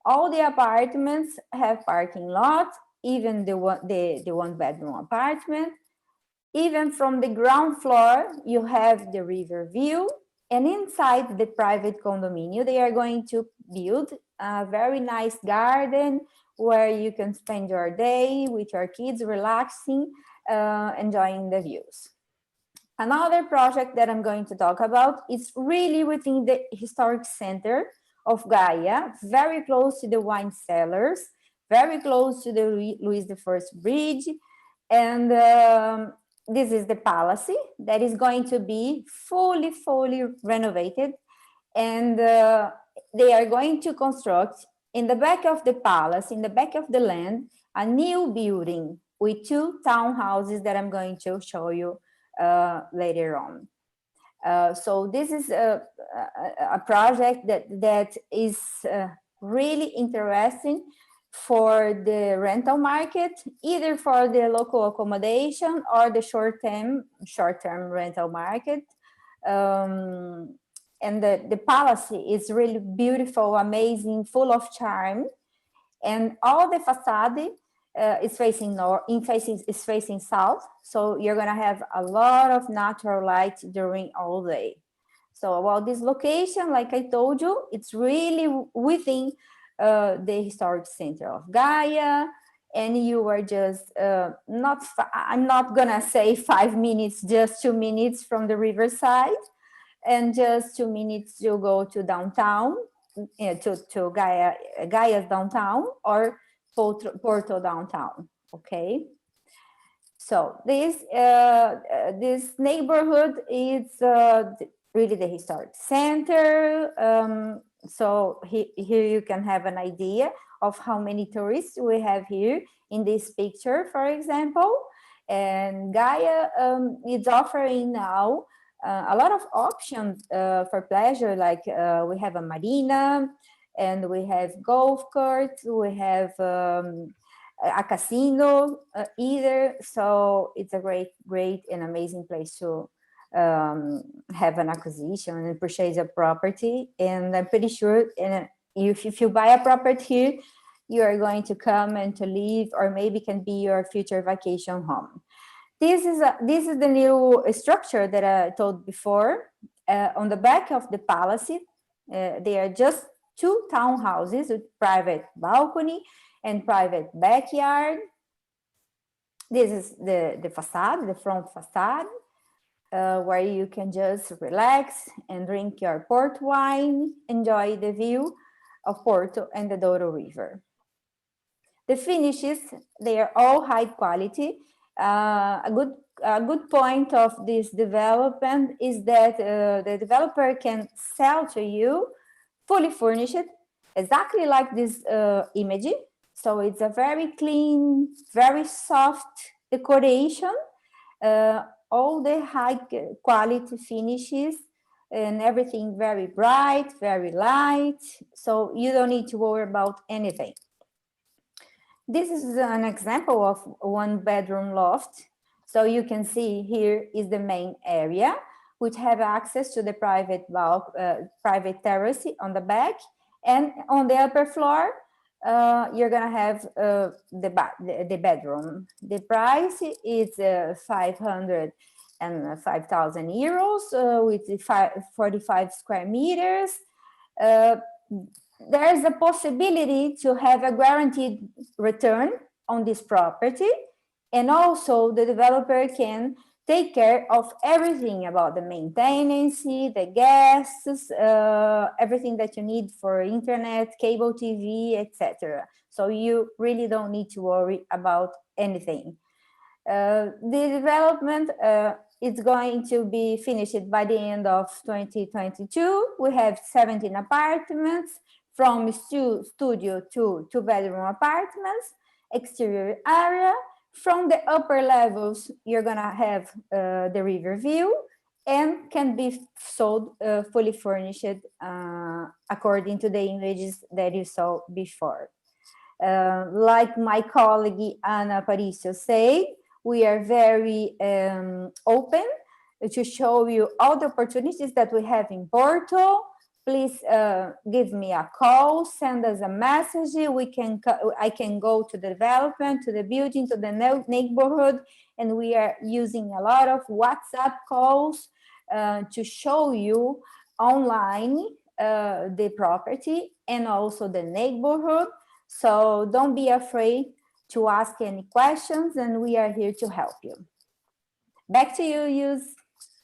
All the apartments have parking lot, even the 1-bedroom apartment. Even from the ground floor, you have the river view. And inside the private condominium, they are going to build a very nice garden where you can spend your day with your kids relaxing, enjoying the views. Another project that I'm going to talk about is really within the historic center of Gaia, very close to the wine cellars, very close to the Louis I Bridge. And this is the palace that is going to be fully renovated. And they are going to construct in the back of the palace, in the back of the land, a new building with 2 townhouses that I'm going to show you later on. So this is a project that is really interesting for the rental market, either for the local accommodation or the short-term rental market. And the palace is really beautiful, amazing, full of charm, and all the facade is facing north, is facing south. So you're gonna have a lot of natural light during all day. So about this location, like I told you, it's really within the historic center of Gaia, and you are just I'm not gonna say 5 minutes, just 2 minutes from the riverside, and just 2 minutes to go to downtown, to Gaia's downtown, or Porto downtown. Okay, so this neighborhood is really the historic center. So here you can have an idea of how many tourists we have here in this picture, for example. And Gaia is offering now a lot of options for pleasure, like we have a marina, and we have golf carts, we have a casino either. So it's a great and amazing place to have an acquisition and purchase a property. And I'm pretty sure if you buy a property here, you are going to come and to live, or maybe can be your future vacation home. This is the new structure that I told before. On the back of the palace, they are just 2 townhouses with private balcony and private backyard. This is the facade, the front facade, where you can just relax and drink your port wine, enjoy the view of Porto and the Douro River. The finishes, they are all high quality. A good point of this development is that the developer can sell to you fully furnished, exactly like this image. So it's a very clean, very soft decoration, all the high quality finishes and everything very bright, very light. So you don't need to worry about anything. This is an example of 1-bedroom loft. So you can see here is the main area, which have access to the private terrace on the back, and on the upper floor, you're gonna have the bedroom. The price is 505,000 euros with 45 square meters. There's a possibility to have a guaranteed return on this property, and also the developer can take care of everything about the maintenance, the guests, everything that you need for internet, cable TV, etc. So you really don't need to worry about anything. The development is going to be finished by the end of 2022. We have 17 apartments, from studio to 2-bedroom apartments, exterior area. From the upper levels, you're gonna have the river view, and can be sold fully furnished according to the images that you saw before. Like my colleague Ana Aparicio said, we are very open to show you all the opportunities that we have in Porto. Please give me a call, send us a message. I can go to the development, to the building, to the neighborhood, and we are using a lot of WhatsApp calls to show you online the property and also the neighborhood. So don't be afraid to ask any questions, and we are here to help you. Back to you, Yus.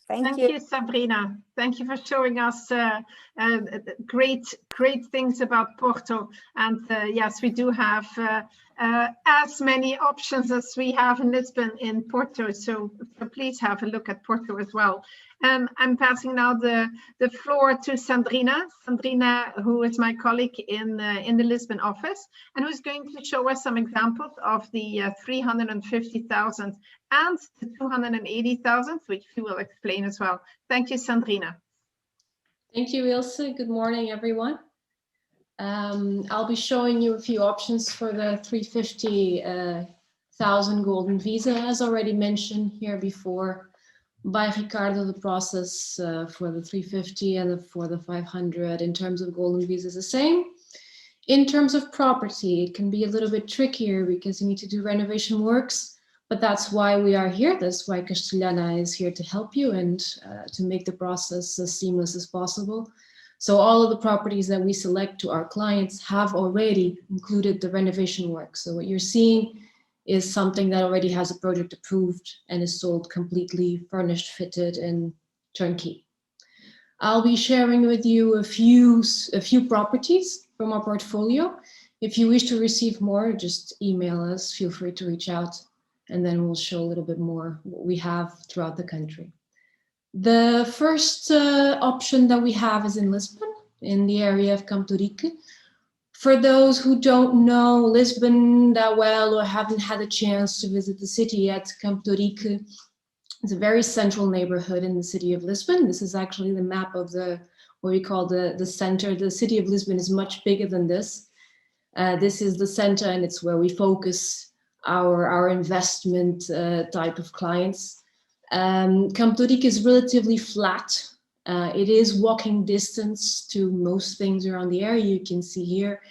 Thank you, Sabrina. Thank you for showing us great things about Porto. And yes, we do have as many options as we have in Lisbon in Porto. So please have a look at Porto as well. I'm passing now the floor to Sandrina. Sandrina, who is my colleague in the Lisbon office, and who's going to show us some examples of the 350,000 and the 280,000, which she will explain as well. Thank you, Sandrina. Thank you, Ilse. Good morning, everyone. I'll be showing you a few options for the 350,000 Golden Visa, as already mentioned here before by Ricardo. The process for the 350 and for the 500 in terms of Golden Visa is the same. In terms of property, it can be a little bit trickier because you need to do renovation works, but that's why we are here. That's why Castelhana is here to help you and to make the process as seamless as possible. So all of the properties that we select to our clients have already included the renovation work. So what you're seeing is something that already has a project approved and is sold completely furnished, fitted, and turnkey. I'll be sharing with you a few properties from our portfolio. If you wish to receive more, just email us, feel free to reach out, and then we'll show a little bit more what we have throughout the country. The first option that we have is in Lisbon, in the area of Campo Rique. For those who don't know Lisbon that well or haven't had a chance to visit the city yet, Campo Rique is a very central neighborhood in the city of Lisbon. This is actually the map of what we call the center. The city of Lisbon is much bigger than this. This is the center, and it's where we focus our investment type of clients. Campo Rique is relatively flat. It is walking distance to most things around the area. You can see here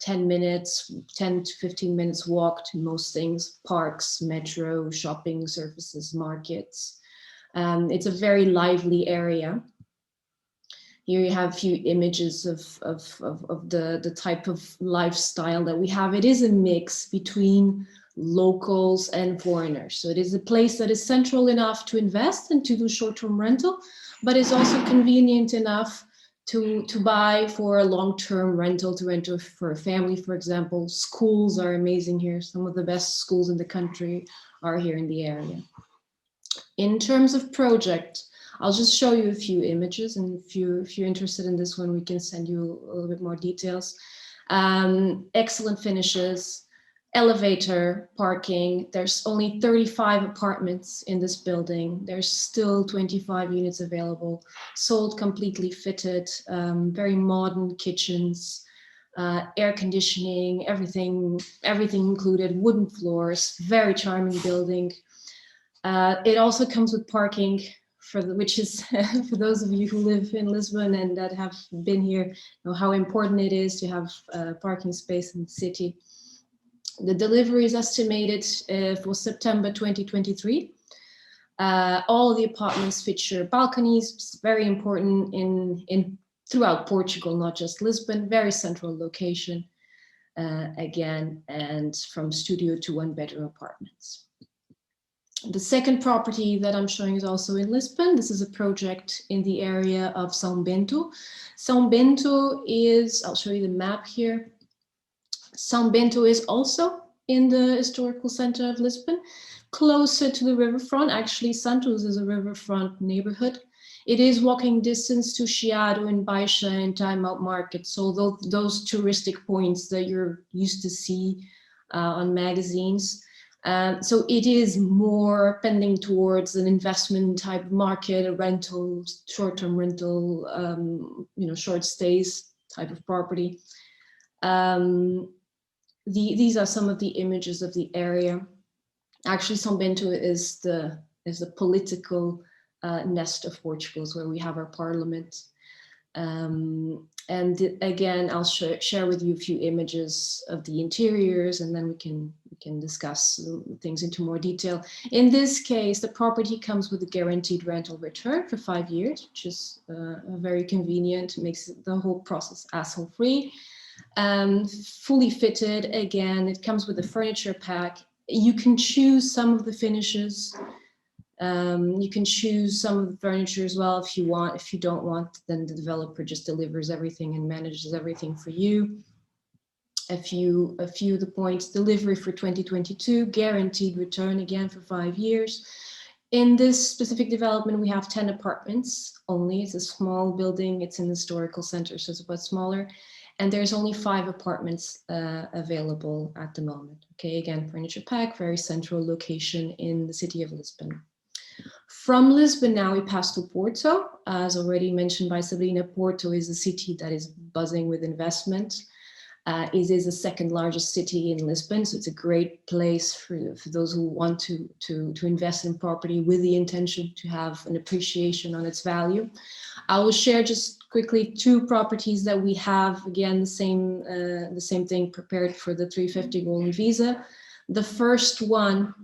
10 to 15 minutes walk to most things, parks, metro, shopping services, markets. It's a very lively area. Here you have a few images of the type of lifestyle that we have. It is a mix between locals and foreigners. So it is a place that is central enough to invest and to do short-term rental, but is also convenient enough to buy for a long-term rental, to rent for a family, for example. Schools are amazing here. Some of the best schools in the country are here in the area. In terms of project, I'll just show you a few images, and if you're interested in this one, we can send you a little bit more details. Excellent finishes, elevator, parking. There's only 35 apartments in this building. There's still 25 units available, sold completely fitted, very modern kitchens, air conditioning, everything included, wooden floors, very charming building. It also comes with parking, which is for those of you who live in Lisbon and that have been here, know how important it is to have parking space in the city. The delivery is estimated for September 2023. All of the apartments feature balconies. It's very important throughout Portugal, not just Lisbon. Very central location, again, and from studio to one-bedroom apartments. The second property that I'm showing is also in Lisbon. This is a project in the area of São Bento. São Bento is, I'll show you the map here. São Bento is also in the historical center of Lisbon, closer to the riverfront. Actually, Santos is a riverfront neighborhood. It is walking distance to Chiado and Baixa and Time Out Market. So those touristic points that you're used to see on magazines. So it is more pending towards an investment type market, a rental, short-term rental, short stays type of property. These are some of the images of the area. Actually, São Bento is the political nest of Portugal, is where we have our parliament. And again, I'll share with you a few images of the interiors, and then we can discuss things into more detail. In this case, the property comes with a guaranteed rental return for 5 years, which is very convenient, makes the whole process hassle-free. Fully fitted, again, it comes with a furniture pack. You can choose some of the finishes. You can choose some of the furniture as well if you want. If you don't want, then the developer just delivers everything and manages everything for you. A few of the points: delivery for 2022, guaranteed return again for 5 years. In this specific development, we have 10 apartments only. It's a small building. It's in the historical center, so it's a bit smaller. And there's only 5 apartments available at the moment. Okay, again, furniture pack, very central location in the city of Lisbon. From Lisbon now we pass to Porto. As already mentioned by Sabrina, Porto is a city that is buzzing with investment. It is the second largest city in Lisbon, so it's a great place for those who want to invest in property with the intention to have an appreciation on its value. I will share just quickly 2 properties that we have. Again, the same thing, prepared for the 350 Golden Visa. The first one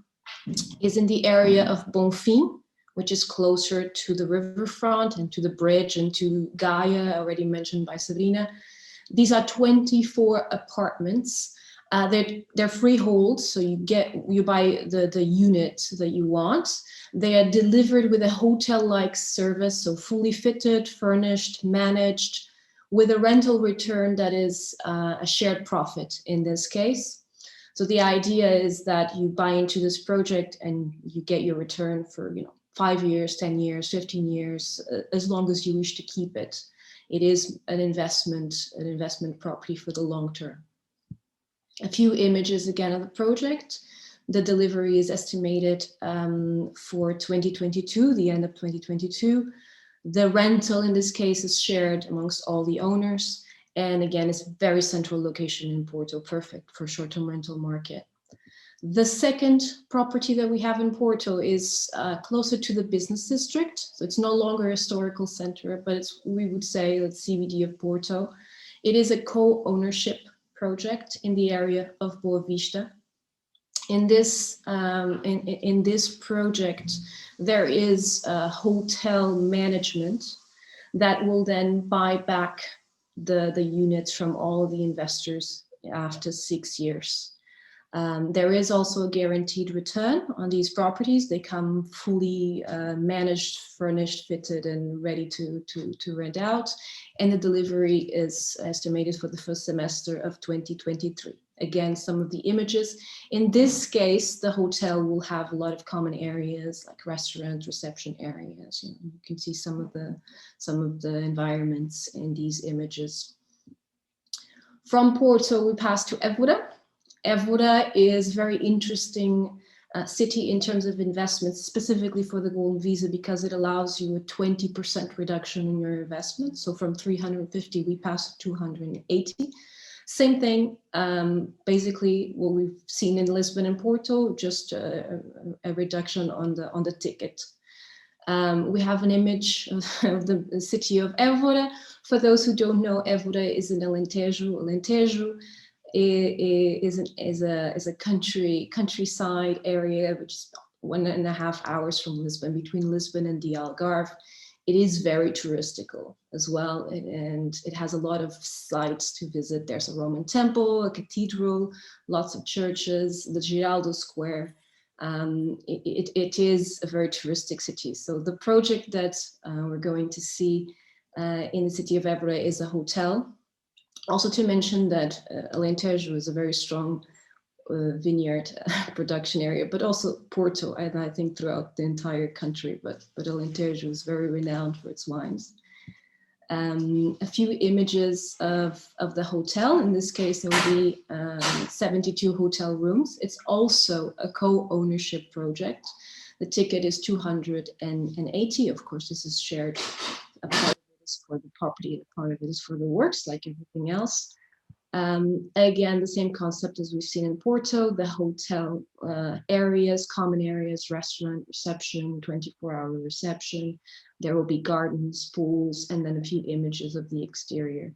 is in the area of Bonfim, which is closer to the riverfront and to the bridge and to Gaia, already mentioned by Sabrina. These are 24 apartments. They're freehold, so you buy the unit that you want. They are delivered with a hotel-like service, so fully fitted, furnished, managed, with a rental return that is a shared profit in this case. So the idea is that you buy into this project and you get your return for 5 years, 10 years, 15 years, as long as you wish to keep it. It is an investment property for the long term. A few images again of the project. The delivery is estimated for 2022, the end of 2022. The rental in this case is shared amongst all the owners. And again, it's a very central location in Porto, perfect for short-term rental market. The second property that we have in Porto is closer to the business district. So it's no longer a historical center, but we would say the CBD of Porto. It is a co-ownership project in the area of Boa Vista. In this in this project, there is a hotel management that will then buy back the units from all the investors after 6 years. There is also a guaranteed return on these properties. They come fully managed, furnished, fitted, and ready to rent out. And the delivery is estimated for the first semester of 2023. Again, some of the images. In this case, the hotel will have a lot of common areas like restaurants, reception areas. You can see some of the environments in these images. From Porto, we pass to Évora. Évora is a very interesting city in terms of investments, specifically for the Golden Visa, because it allows you a 20% reduction in your investment. So from 350, we pass to 280. Same thing, basically what we've seen in Lisbon and Porto, just a reduction on the ticket. We have an image of the city of Évora. For those who don't know, Évora is in Alentejo. Alentejo is a countryside area, which is 1.5 hours from Lisbon, between Lisbon and the Algarve. It is very touristical as well, and it has a lot of sites to visit. There's a Roman temple, a cathedral, lots of churches, the Giraldo Square. It is a very touristic city. So the project that we're going to see in the city of Évora is a hotel. Also to mention that Alentejo is a very strong vineyard production area, but also Porto, and I think throughout the entire country, but Alentejo is very renowned for its wines. A few images of the hotel. In this case, there will be 72 hotel rooms. It's also a co-ownership project. The ticket is 280. Of course, this is shared. A part of it is for the property, a part of it is for the works, like everything else. Again, the same concept as we've seen in Porto, the hotel areas, common areas, restaurant, reception, 24-hour reception. There will be gardens, pools, and then a few images of the exterior.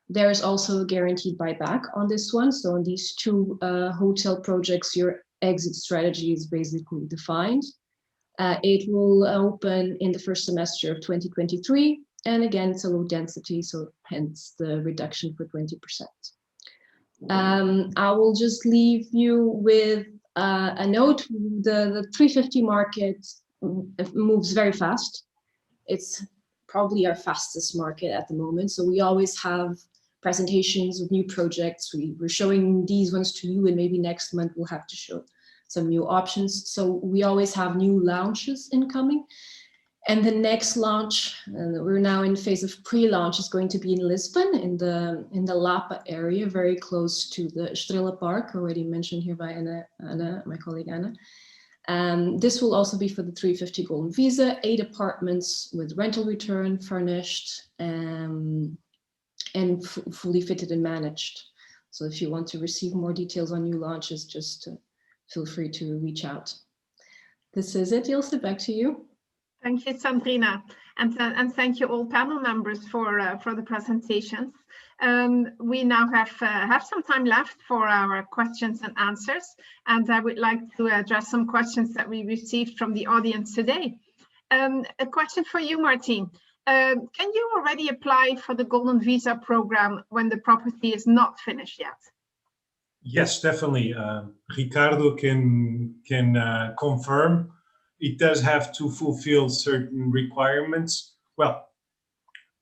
There is also a guaranteed buyback on this one. So on these two hotel projects, your exit strategy is basically defined. It will open in the first semester of 2023. And again, it's a low density, so hence the reduction for 20%. I will just leave you with a note. The 350 market moves very fast. It's probably our fastest market at the moment. So we always have presentations of new projects. We're showing these ones to you, and maybe next month we'll have to show some new options. So we always have new launches incoming. And the next launch, we're now in phase of pre-launch, is going to be in Lisbon, in the Lapa area, very close to the Estrela Park, already mentioned here by Anna, my colleague Anna. This will also be for the 350 Golden Visa, 8 apartments with rental return, furnished, and fully fitted and managed. So if you want to receive more details on new launches, just feel free to reach out. This is it. Ilse, back to you. Thank you, Sandrina, and thank you all panel members for the presentations. We now have some time left for our questions and answers, and I would like to address some questions that we received from the audience today. A question for you, Martim. Can you already apply for the Golden Visa program when the property is not finished yet? Yes, definitely. Ricardo can confirm. It does have to fulfill certain requirements. Well,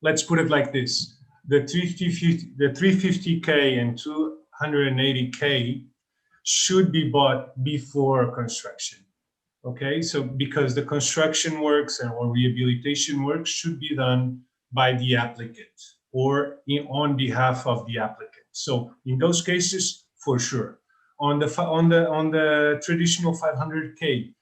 let's put it like this. The 350K and 280K should be bought before construction. Okay, so because the construction works or rehabilitation works should be done by the applicant or on behalf of the applicant. So in those cases, for sure. On the traditional 500K,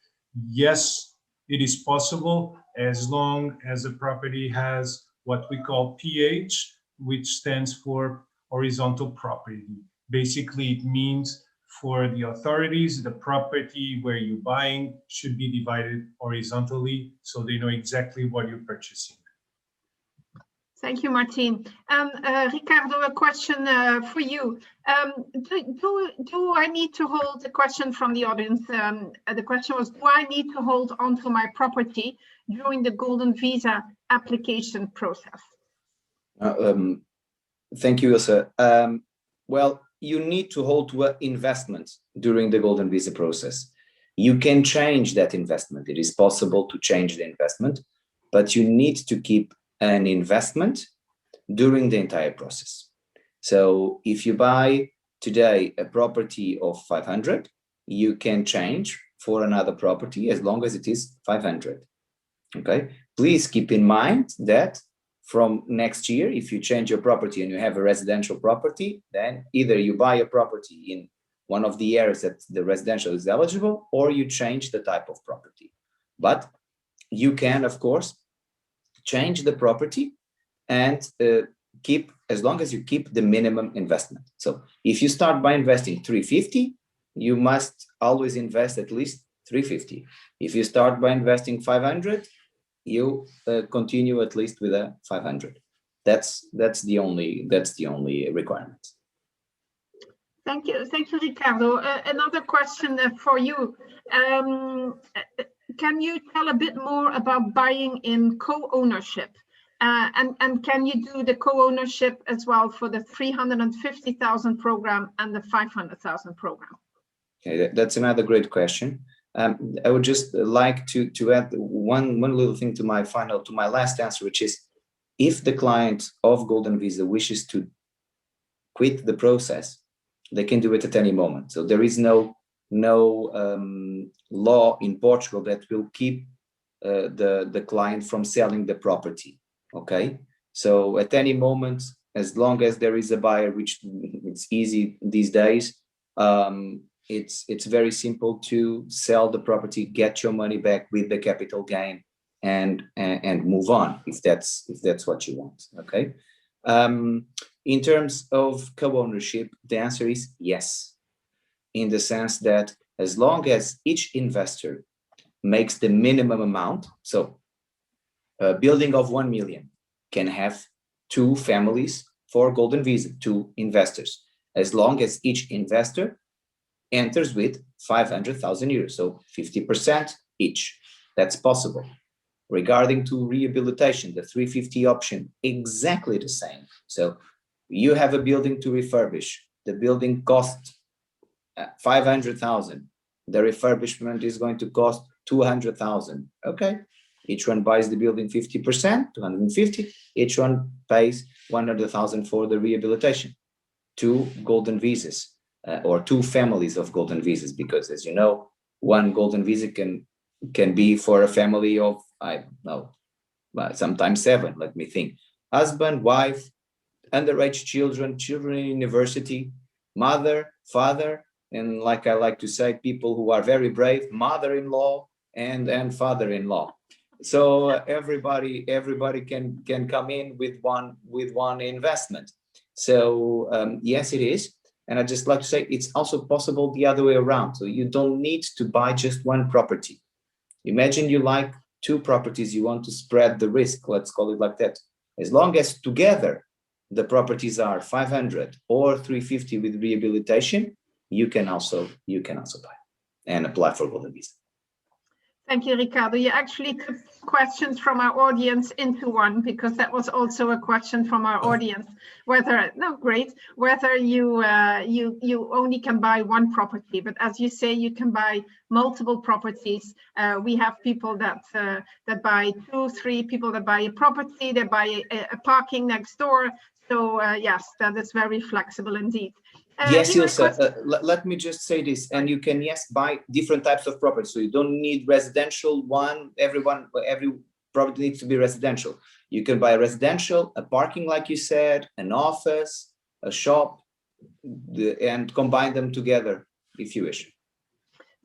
yes, it is possible as long as the property has what we call PH, which stands for horizontal property. Basically, it means for the authorities, the property where you're buying should be divided horizontally so they know exactly what you're purchasing. Thank you, Martin. Ricardo, a question for you. Do I need to hold a question from the audience? The question was, do I need to hold onto my property during the Golden Visa application process? Thank you, Ilse. Well, you need to hold to an investment during the Golden Visa process. You can change that investment. It is possible to change the investment, but you need to keep an investment during the entire process. So if you buy today a property of 500, you can change for another property as long as it is 500. Okay, please keep in mind that from next year, if you change your property and you have a residential property, then either you buy a property in one of the areas that the residential is eligible, or you change the type of property. But you can, of course, change the property and keep, as long as you keep the minimum investment. So if you start by investing 350, you must always invest at least 350. If you start by investing 500, you continue at least with a 500. That's the only requirement. Thank you, Ricardo. Another question for you. Can you tell a bit more about buying in co-ownership? And can you do the co-ownership as well for the 350,000 program and the 500,000 program? Okay, that's another great question. I would just like to add one little thing to my last answer, which is, if the client of Golden Visa wishes to quit the process, they can do it at any moment. So there is no law in Portugal that will keep the client from selling the property. Okay, so at any moment, as long as there is a buyer, which it's easy these days, it's very simple to sell the property, get your money back with the capital gain, and move on if that's what you want. Okay. In terms of co-ownership, the answer is yes, in the sense that as long as each investor makes the minimum amount, so a building of 1 million can have 2 families for Golden Visa, 2 investors, as long as each investor enters with 500,000 euros, so 50% each. That's possible. Regarding to rehabilitation, the 350 option, exactly the same. So you have a building to refurbish. The building costs 500,000. The refurbishment is going to cost 200,000. Okay. Each one buys the building 50%, 250. Each one pays 100,000 for the rehabilitation. 2 Golden Visas, or 2 families of Golden Visas, because as you know, 1 Golden Visa can be for a family of, I don't know, sometimes 7. Let me think: husband, wife, underage children, children in university, mother, father, and like I like to say, people who are very brave, mother-in-law and father-in-law. So everybody can come in with one investment. So yes, it is. And I just like to say, it's also possible the other way around. So you don't need to buy just 1 property. Imagine you like 2 properties, you want to spread the risk, let's call it like that. As long as together the properties are 500 or 350 with rehabilitation, you can also buy and apply for Golden Visa. Thank you, Ricardo. You actually took questions from our audience into one, because that was also a question from our audience. Whether you only can buy 1 property, but as you say, you can buy multiple properties. We have people that buy 2, 3 people that buy a property, they buy a parking next door. So yes, that is very flexible indeed. Yes, Ilse, let me just say this, and you can, yes, buy different types of properties. So you don't need residential every property needs to be residential. You can buy residential, a parking, like you said, an office, a shop, and combine them together if you wish.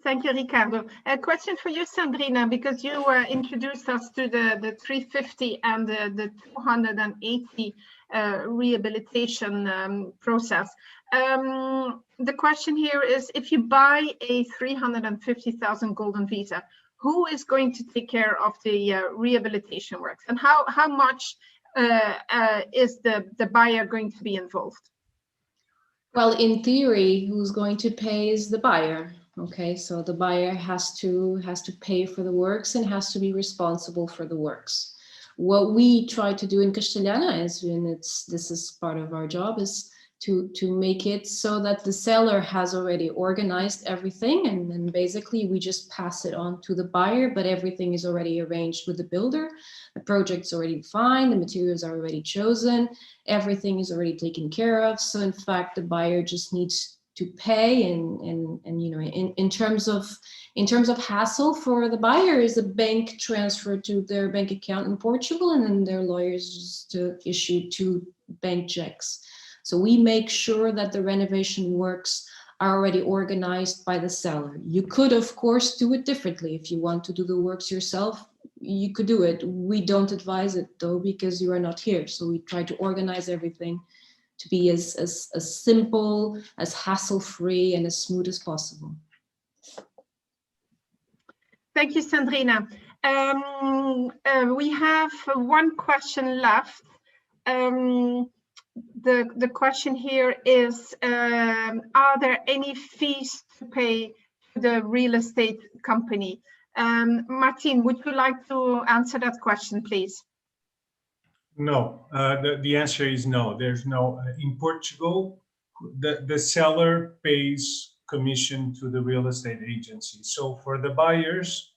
Thank you, Ricardo. A question for you, Sandrina, because you introduced us to the 350 and the 280 rehabilitation process. The question here is, if you buy a 350,000 Golden Visa, who is going to take care of the rehabilitation works, and how much is the buyer going to be involved? Well, in theory, who's going to pay is the buyer. Okay, so the buyer has to pay for the works and has to be responsible for the works. What we try to do in Castelhana is, and this is part of our job, is to make it so that the seller has already organized everything, and then basically we just pass it on to the buyer, but everything is already arranged with the builder. The project's already defined, the materials are already chosen, everything is already taken care of. So in fact, the buyer just needs to pay, and you know, in terms of hassle for the buyer is a bank transfer to their bank account in Portugal, and then their lawyers just to issue 2 bank checks. So we make sure that the renovation works are already organized by the seller. You could, of course, do it differently. If you want to do the works yourself, you could do it. We don't advise it though, because you are not here. So we try to organize everything to be as simple, as hassle-free, and as smooth as possible. Thank you, Sandrina. We have one question left. The question here is, are there any fees to pay to the real estate company? Martin, would you like to answer that question, please? No, the answer is no. There's no, in Portugal, the seller pays commission to the real estate agency. So for the buyers,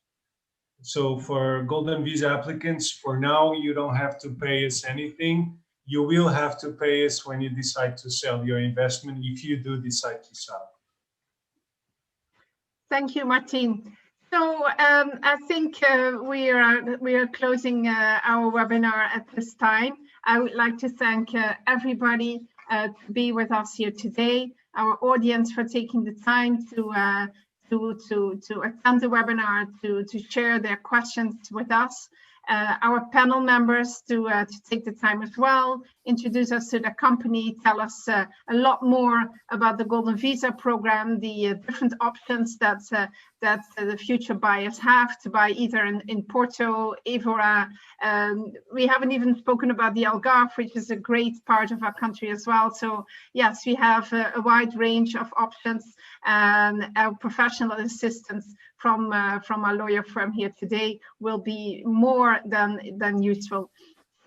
so for Golden Visa applicants, for now, you don't have to pay us anything. You will have to pay us when you decide to sell your investment, if you do decide to sell. Thank you, Martin. So I think we are closing our webinar at this time. I would like to thank everybody to be with us here today, our audience for taking the time to attend the webinar, to share their questions with us. Our panel members to take the time as well, introduce us to the company, tell us a lot more about the Golden Visa program, the different options that the future buyers have to buy either in Porto, Évora. We haven't even spoken about the Algarve, which is a great part of our country as well. So yes, we have a wide range of options, and our professional assistance from our lawyer firm here today will be more than useful.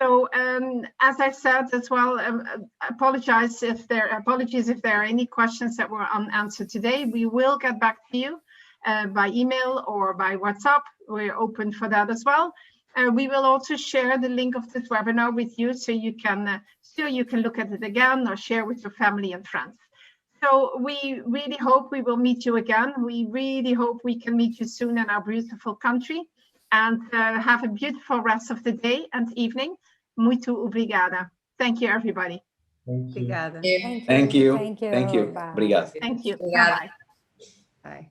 So as I said as well, apologies if there are any questions that were unanswered today. We will get back to you by email or by WhatsApp. We're open for that as well. We will also share the link of this webinar with you, so you can look at it again or share with your family and friends. So we really hope we will meet you again. We really hope we can meet you soon in our beautiful country, and have a beautiful rest of the day and evening. Muito obrigada. Thank you, everybody. Obrigada. Thank you. Thank you. Thank you. Bye. Obrigado. Thank you. Obrigada. Bye-bye. Bye.